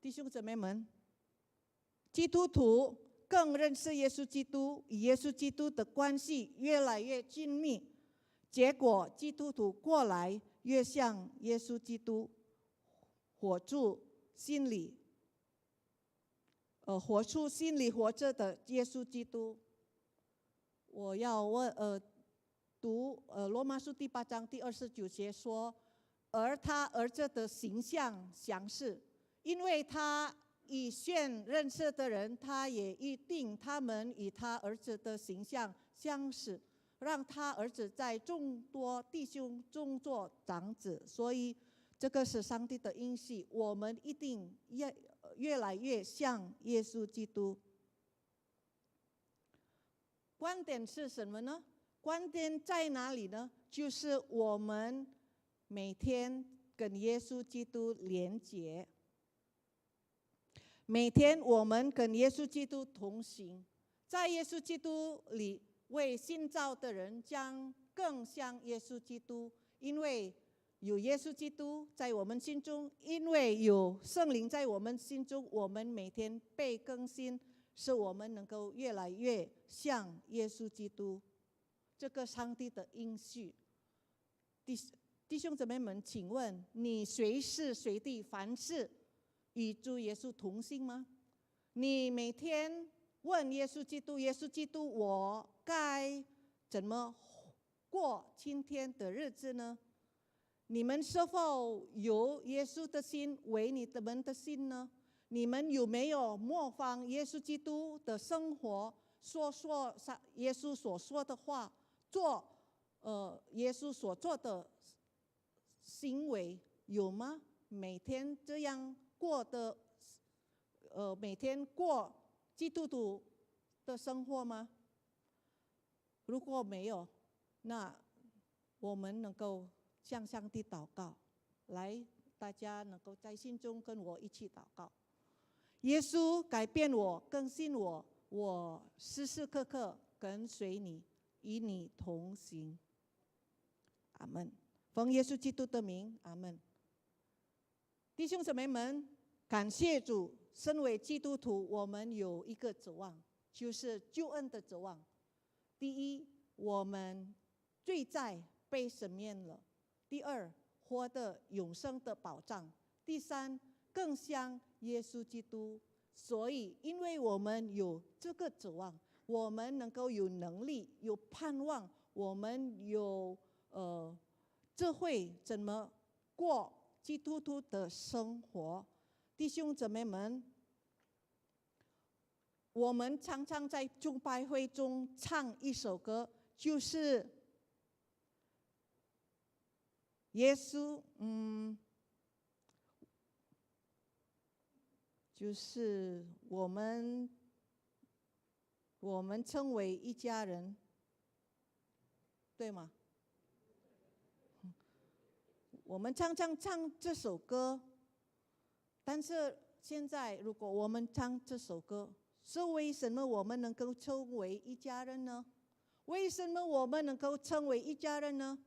弟兄姊妹们，基督徒更认识耶稣基督，与耶稣基督的关系越来越紧密，结果基督徒过来越像耶稣基督，活出心里活着的耶稣基督。我要读罗马书第8章第29节说，而他儿子的形象相似，因为他以先认识的人，他也预定他们与他儿子的形象相似，让他儿子在众多弟兄中做长子。所以这个是上帝的应许，我们一定越来越像耶稣基督。观点是什么呢？观点在哪里呢？就是我们每天跟耶稣基督连结，每天我们跟耶稣基督同行，在耶稣基督里为信造的人将更像耶稣基督，因为有耶稣基督在我们心中，因为有圣灵在我们心中，我们每天被更新，使我们能够越来越像耶稣基督。这个上帝的应许。弟兄姊妹们，请问你随时随地凡事与主耶稣同行吗？你每天问耶稣基督，耶稣基督，我该怎么过今天的日子呢？你们是否有耶稣的心为你们的心呢？你们有没有模仿耶稣基督的生活，说耶稣所说的话，做耶稣所做的行为，有吗？每天这样过的，每天过基督徒的生活吗？如果没有，那我们能够向上帝祷告。来，大家能够在心中跟我一起祷告。耶稣改变我，更新我，我时时刻刻跟随你，与你同行。阿们。奉耶稣基督的名，阿们。弟兄姊妹们，感谢主，身为基督徒，我们有一个指望，就是救恩的指望。第一，我们罪债被赦免了；第二，获得永生的保障；第三，更像耶稣基督。所以，因为我们有这个指望，我们能够有能力、有盼望，我们有智慧怎么过基督徒的生活。弟兄姊妹们，我们常常在崇拜会中唱一首歌，就是耶稣，就是我们称为一家人，对吗？我们常常唱这首歌，但是现在如果我们唱这首歌，是为什么我们能够称为一家人呢？为什么我们能够称为一家人呢？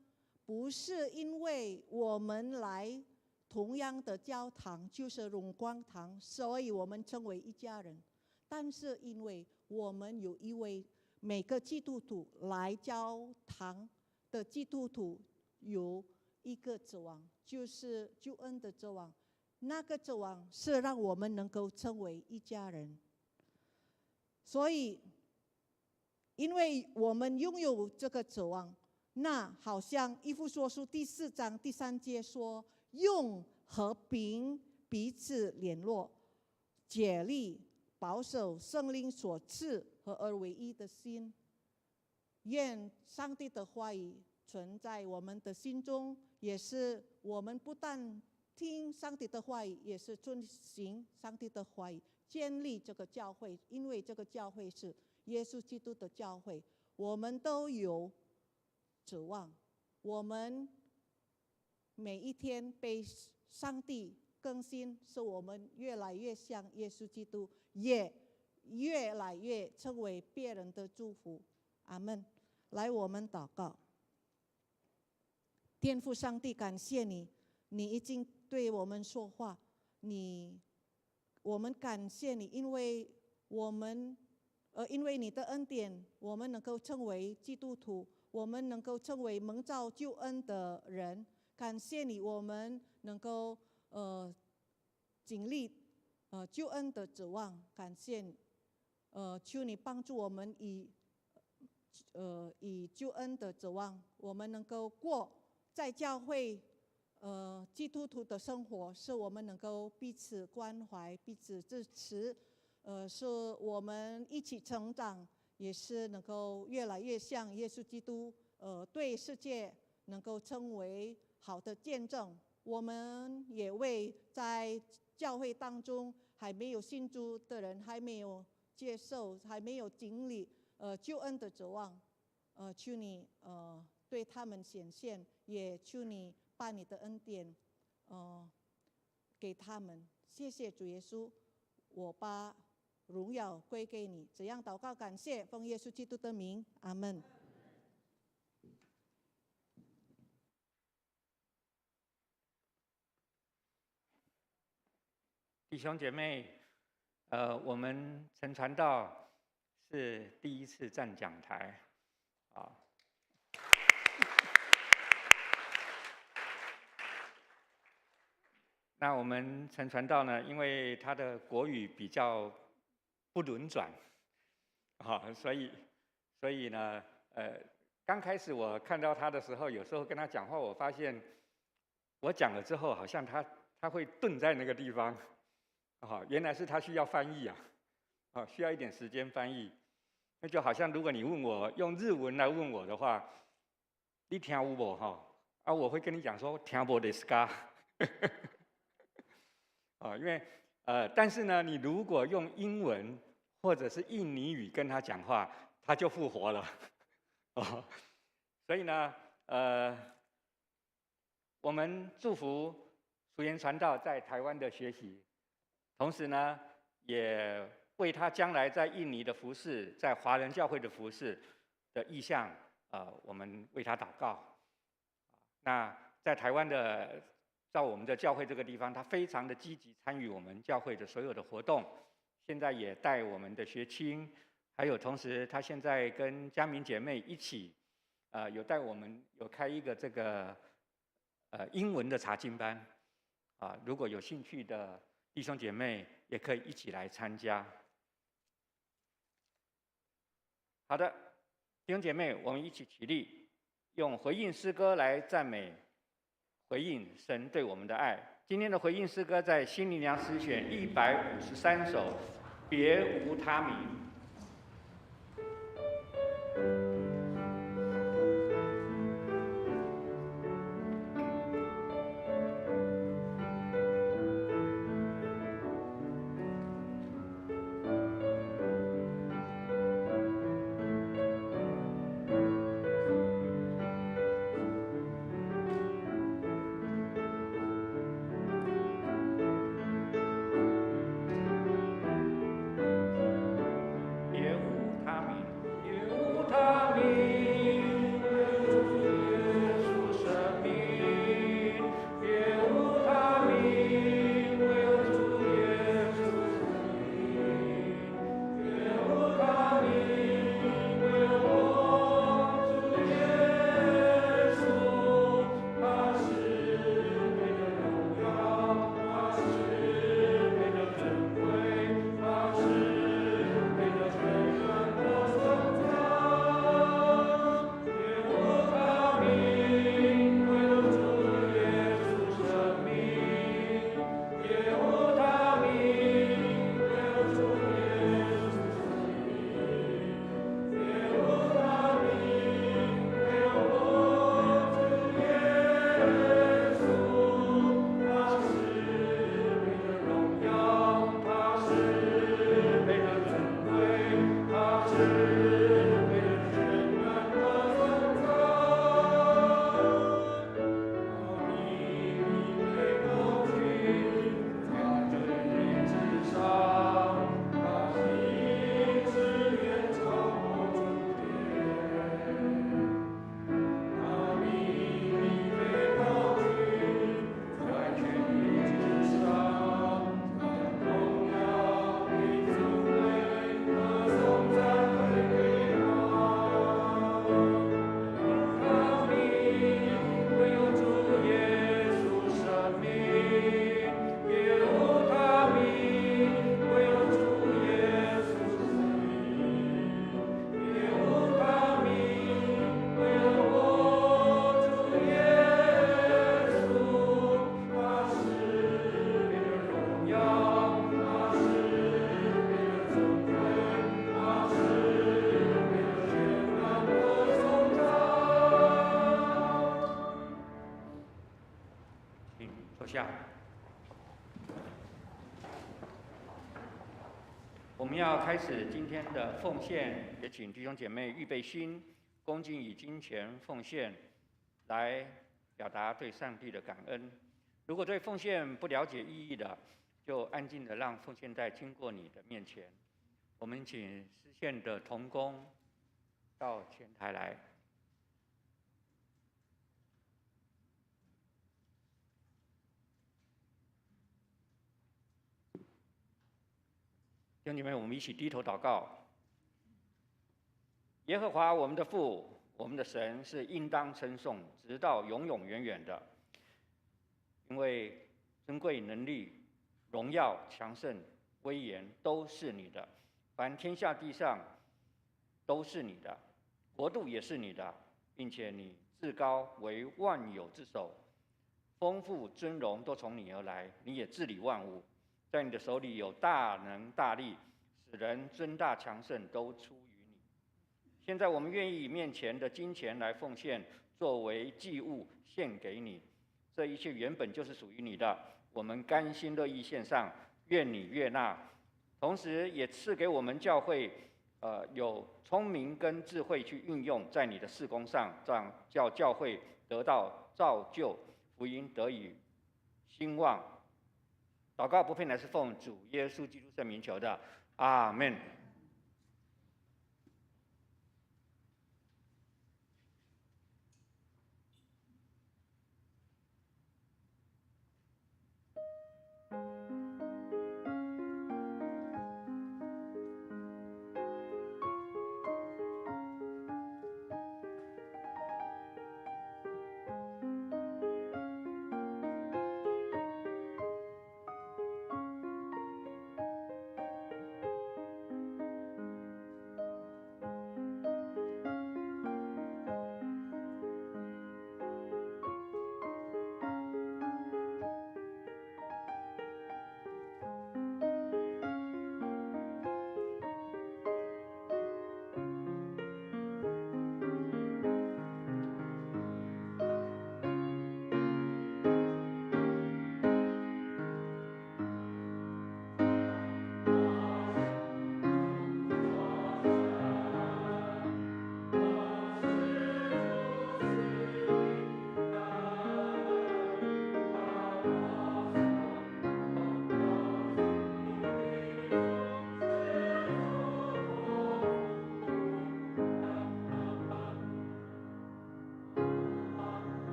不是因为我们来同样的教堂，就是荣光堂，所以我们称为一家人，但是因为我们有一位每个基督徒来教堂的基督徒有一个指望，就是救恩的指望。那个指望是让我们能够成为一家人。所以，因为我们拥有这个指望，那好像以弗所书第4章第3节说，用和平彼此联络，竭力保守圣灵所赐合而为一的心。愿上帝的话语存在我们的心中，也是我们不但听上帝的话语，也是遵行上帝的话语，建立这个教会。因为这个教会是耶稣基督的教会，我们都有指望，我们每一天被上帝更新，使我们越来越像耶稣基督，也越来越成为别人的祝福。阿们。来，我们祷告。天父上帝，感谢你，你已经对我们说话，我们感谢你，因为我们因为你的恩典，我们能够成为基督徒，我们能够成为蒙召救恩的人。感谢你，我们能够经历救恩的指望。感谢你，求你帮助我们以救恩的指望，我们能够过在教会基督徒的生活，是我们能够彼此关怀、彼此支持，是我们一起成长，也是能够越来越像耶稣基督，对世界能够成为好的见证。我们也为在教会当中还没有信主的人，还没有接受、还没有经历救恩的指望，求你对他们显现，也求你把你的恩典给他们。谢谢主耶稣，我把荣耀归给你。这样祷告感谢，奉耶稣基督的名，阿们。弟兄姐妹，我们陈传道是第一次站讲台，啊。那我们陈传道呢，因为他的国语比较不轮转，所以呢，刚开始我看到他的时候，有时候跟他讲话，我发现我讲了之后，好像他会顿在那个地方。原来是他需要翻译啊，需要一点时间翻译。那就好像如果你问我用日文来问我的话，你听有无我会跟你讲说听不ですか因为但是呢，你如果用英文或者是印尼语跟他讲话，他就复活了所以呢，我们祝福楚言传道在台湾的学习。同时呢，也为他将来在印尼的服事，在华人教会的服事的意向，我们为他祷告。那在台湾的，在我们的教会这个地方，他非常的积极参与我们教会的所有的活动，现在也带我们的学青，还有同时他现在跟嘉明姐妹一起，有带我们有开一个这个英文的查经班，如果有兴趣的弟兄姐妹也可以一起来参加。好的，弟兄姐妹，我们一起起立，用回应诗歌来赞美、回应神对我们的爱。今天的回应诗歌在新灵粮诗选153首，别无他名。们要开始今天的奉献，也请弟兄姐妹预备心，恭敬以金钱奉献来表达对上帝的感恩。如果对奉献不了解意义的，就安静的让奉献袋经过你的面前。我们请施献的同工到前台来。弟兄姐妹，我们一起低头祷告。耶和华我们的父，我们的神是应当称颂，直到永永远远的。因为尊贵能力、荣耀、强盛、威严都是你的，凡天下地上都是你的，国度也是你的，并且你至高为万有之首，丰富尊荣都从你而来，你也治理万物。在你的手里有大能大力，使人尊大强盛都出于你。现在我们愿意以面前的金钱来奉献，作为祭物献给你。这一切原本就是属于你的，我们甘心乐意献上，愿你悦纳。同时也赐给我们教会，有聪明跟智慧去运用在你的事工上，这样叫教会得到造就，福音得以兴旺。祷告不配乃是奉主耶稣基督圣名求的，阿们。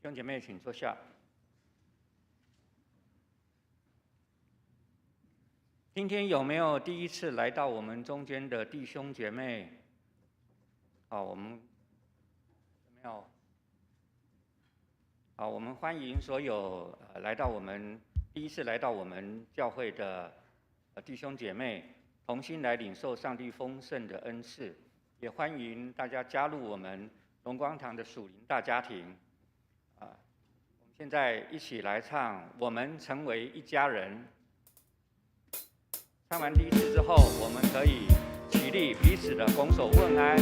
弟兄姐妹，请坐下。今天有没有第一次来到我们中间的弟兄姐妹？好，我们有没有？好，我们欢迎所有第一次来到我们教会的弟兄姐妹，同心来领受上帝丰盛的恩赐。也欢迎大家加入我们荣光堂的属灵大家庭。我们现在一起来唱《我们成为一家人》。唱完第一次之后，我们可以起立，彼此的拱手问安。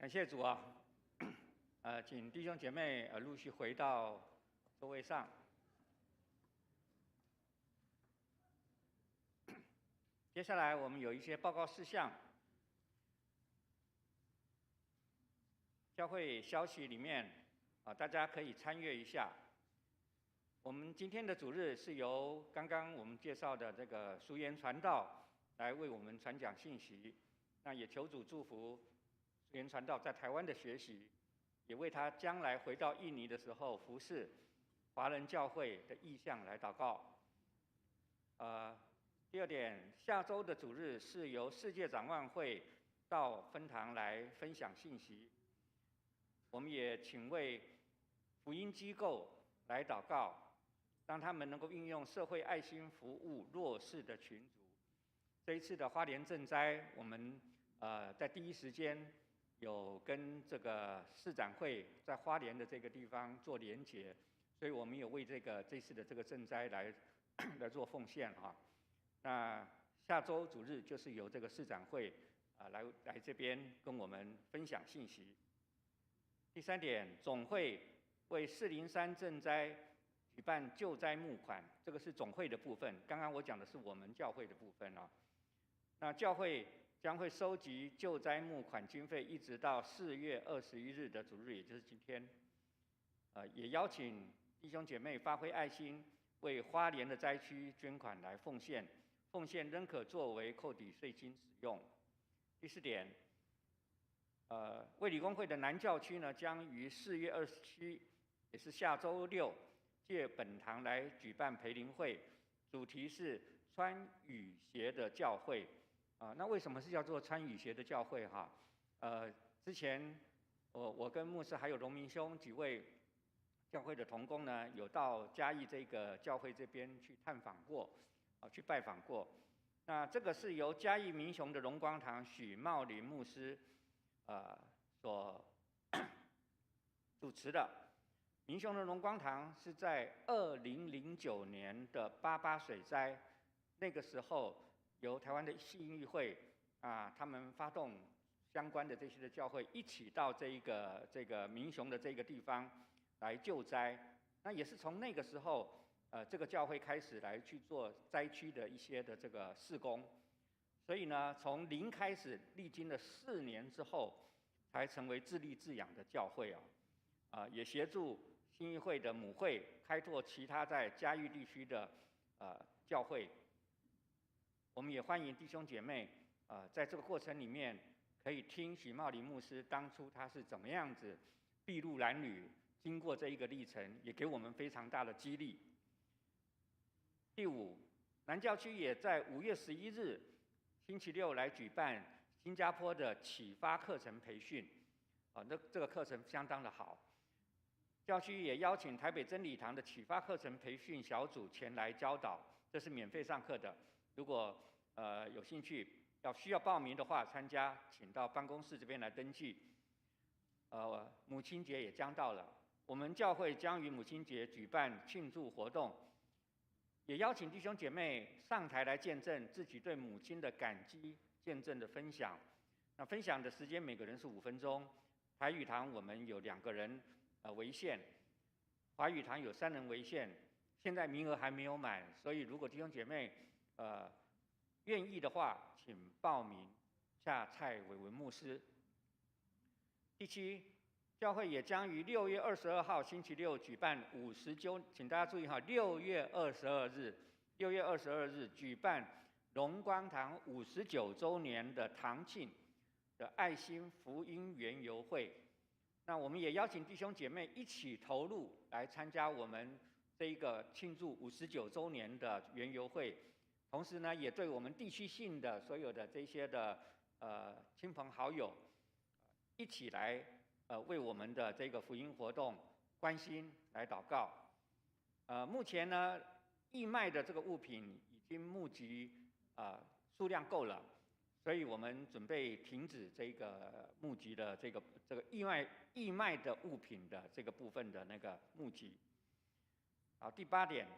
感谢主啊！请弟兄姐妹陆续回到座位上。接下来我们有一些报告事项。教会消息里面大家可以参阅一下。我们今天的主日是由刚刚我们介绍的这个淑妍传道来为我们传讲信息。那也求主祝福淑妍传道在台湾的学习，也为他将来回到印尼的时候服侍华人教会的意向来祷告。第二点，下周的主日是由世界展望会到分堂来分享信息。我们也请为福音机构来祷告，让他们能够运用社会爱心服务弱势的群组。这一次的花莲赈灾，我们在第一时间有跟这个市展会在花莲的这个地方做连结，所以我们有为这次的这个赈灾来做奉献哈。那下周主日就是由这个市展会来这边跟我们分享信息。第三点，总会为403赈灾举办救灾募款，这个是总会的部分。刚刚我讲的是我们教会的部分啊。那教会将会收集救灾募款经费，一直到4月21日的主日，也就是今天。也邀请弟兄姐妹发挥爱心，为花莲的灾区捐款来奉献，奉献仍可作为扣抵税金使用。第四点。卫理公会的南教区呢，将于4月27，也是下周六，借本堂来举办培灵会，主题是穿雨鞋的教会。那为什么是叫做穿雨鞋的教会哈？之前我跟牧师还有荣明兄几位教会的同工呢，有到嘉义这个教会这边去探访过，去拜访过。那这个是由嘉义民雄的荣光堂许茂林牧师所主持的。民雄的荣光堂是在2009年的88水灾，那个时候由台湾的信义会他们发动相关的这些的教会一起到这个民雄的这个地方来救灾。那也是从那个时候这个教会开始来去做灾区的一些的这个事工。所以呢，从零开始，历经了4年之后，才成为自立自养的教会也协助信义会的母会开拓其他在嘉义地区的教会。我们也欢迎弟兄姐妹在这个过程里面，可以听许茂林牧师当初他是怎么样子筚路蓝缕，经过这一个历程，也给我们非常大的激励。第五，南教区也在5月11日。星期六来举办新加坡的启发课程培训，这个课程相当的好。教区也邀请台北真理堂的启发课程培训小组前来教导，这是免费上课的。如果有兴趣需要报名的话，参加请到办公室这边来登记。母亲节也将到了，我们教会将于母亲节举办庆祝活动。也邀请弟兄姐妹上台来见证自己对母亲的感激见证的分享。那分享的时间每个人是5分钟。台语堂我们有2个人为限，华语堂有3人为限。现在名额还没有满，所以如果弟兄姐妹愿意的话，请报名下蔡伟文牧师。第7。教会也将于6月22号星期六举办50周，请大家注意哈，6月22日举办荣光堂59周年的堂庆的爱心福音园游会。那我们也邀请弟兄姐妹一起投入来参加我们这一个庆祝59周年的园游会，同时呢，也对我们地区性的所有的这些的亲朋好友一起来。为我们的这个福音活动关心来祷告。目前呢，义卖的这个物品已经募集数量够了，所以我们准备停止这个募集的这个义卖的物品的这个部分的那个募集。好，第8点，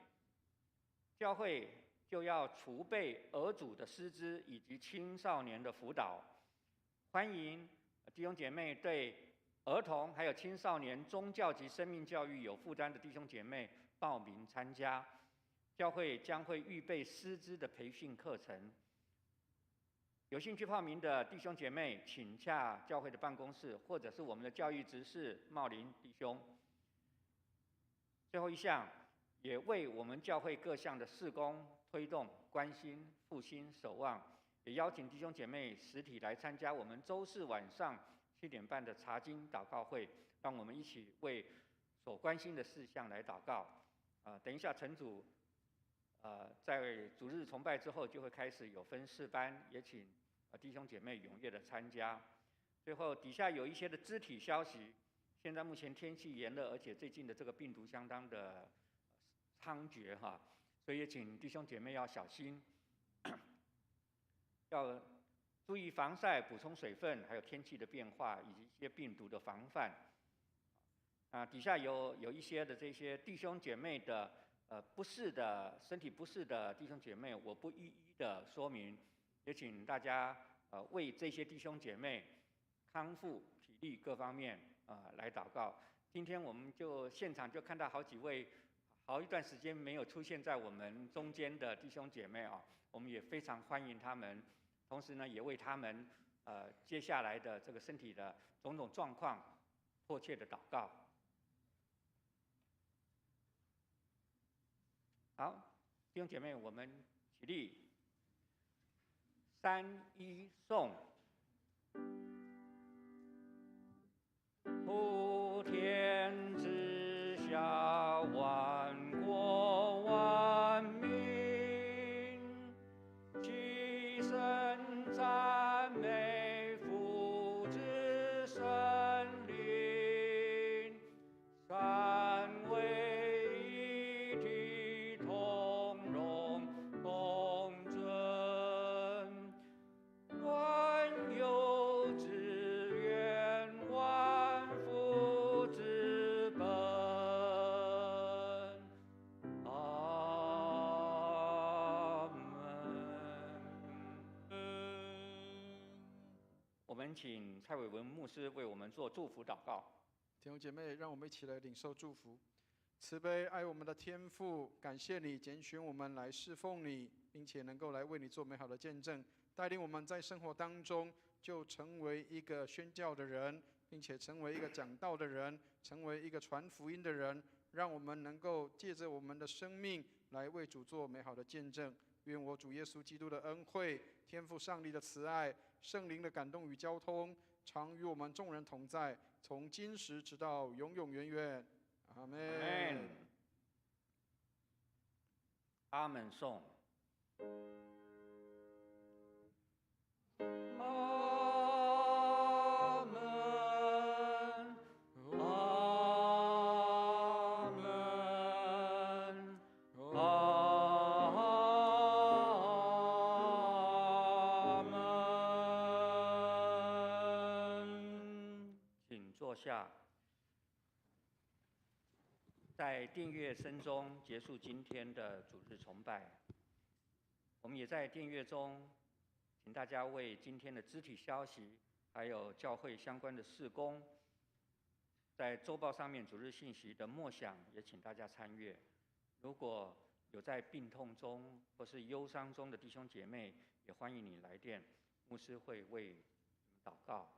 教会就要储备儿主的师资以及青少年的辅导，欢迎弟兄姐妹对儿童还有青少年宗教及生命教育有负担的弟兄姐妹报名参加。教会将会预备师资的培训课程。有兴趣报名的弟兄姐妹，请洽教会的办公室，或者是我们的教育执事茂林弟兄。最后一项，也为我们教会各项的事工推动关心复兴守望，也邀请弟兄姐妹实体来参加我们周四晚上7点半的查经祷告会，让我们一起为所关心的事项来祷告。等一下陈主在主日崇拜之后就会开始有分4班，也请弟兄姐妹踊跃的参加。最后底下有一些的肢体消息，现在目前天气炎热，而且最近的这个病毒相当的猖獗哈，所以也请弟兄姐妹要小心，要注意防晒、补充水分，还有天气的变化以及一些病毒的防范。底下有一些的这些弟兄姐妹的身体不适的弟兄姐妹，我不一一的说明，也请大家为这些弟兄姐妹康复、体力各方面来祷告。今天我们就现场就看到好几位，好一段时间没有出现在我们中间的弟兄姐妹我们也非常欢迎他们，同时呢也为他们接下来的这个身体的种种状况迫切的祷告。好，弟兄姐妹，我们起立，3、1颂。普天之下，万国万民，齐声赞美父子圣灵，三位一体，同荣同尊，万有之源，万福之本。阿门。我们请蔡伟文牧师为我们做祝福祷告。弟兄姐妹，让我们一起来领受祝福。慈悲爱我们的天父，感谢你拣选我们来侍奉你，并且能够来为你做美好的见证，带领我们在生活当中就成为一个宣教的人，并且成为一个讲道的人，成为一个传福音的人，让我们能够借着我们的生命来为主做美好的见证。愿我主耶稣基督的恩惠、天父上帝的慈爱、圣灵的感动与交通，常与我们众人同在，从今时直到永永远远。阿门。阿门颂。阿门，阿门，阿门。请坐下。在订阅声中结束今天的主日崇拜。我们也在订阅中，请大家为今天的肢体消息，还有教会相关的事工，在周报上面主日信息的默想，也请大家参阅。如果有在病痛中或是忧伤中的弟兄姐妹，也欢迎你来电，牧师会为你们祷告。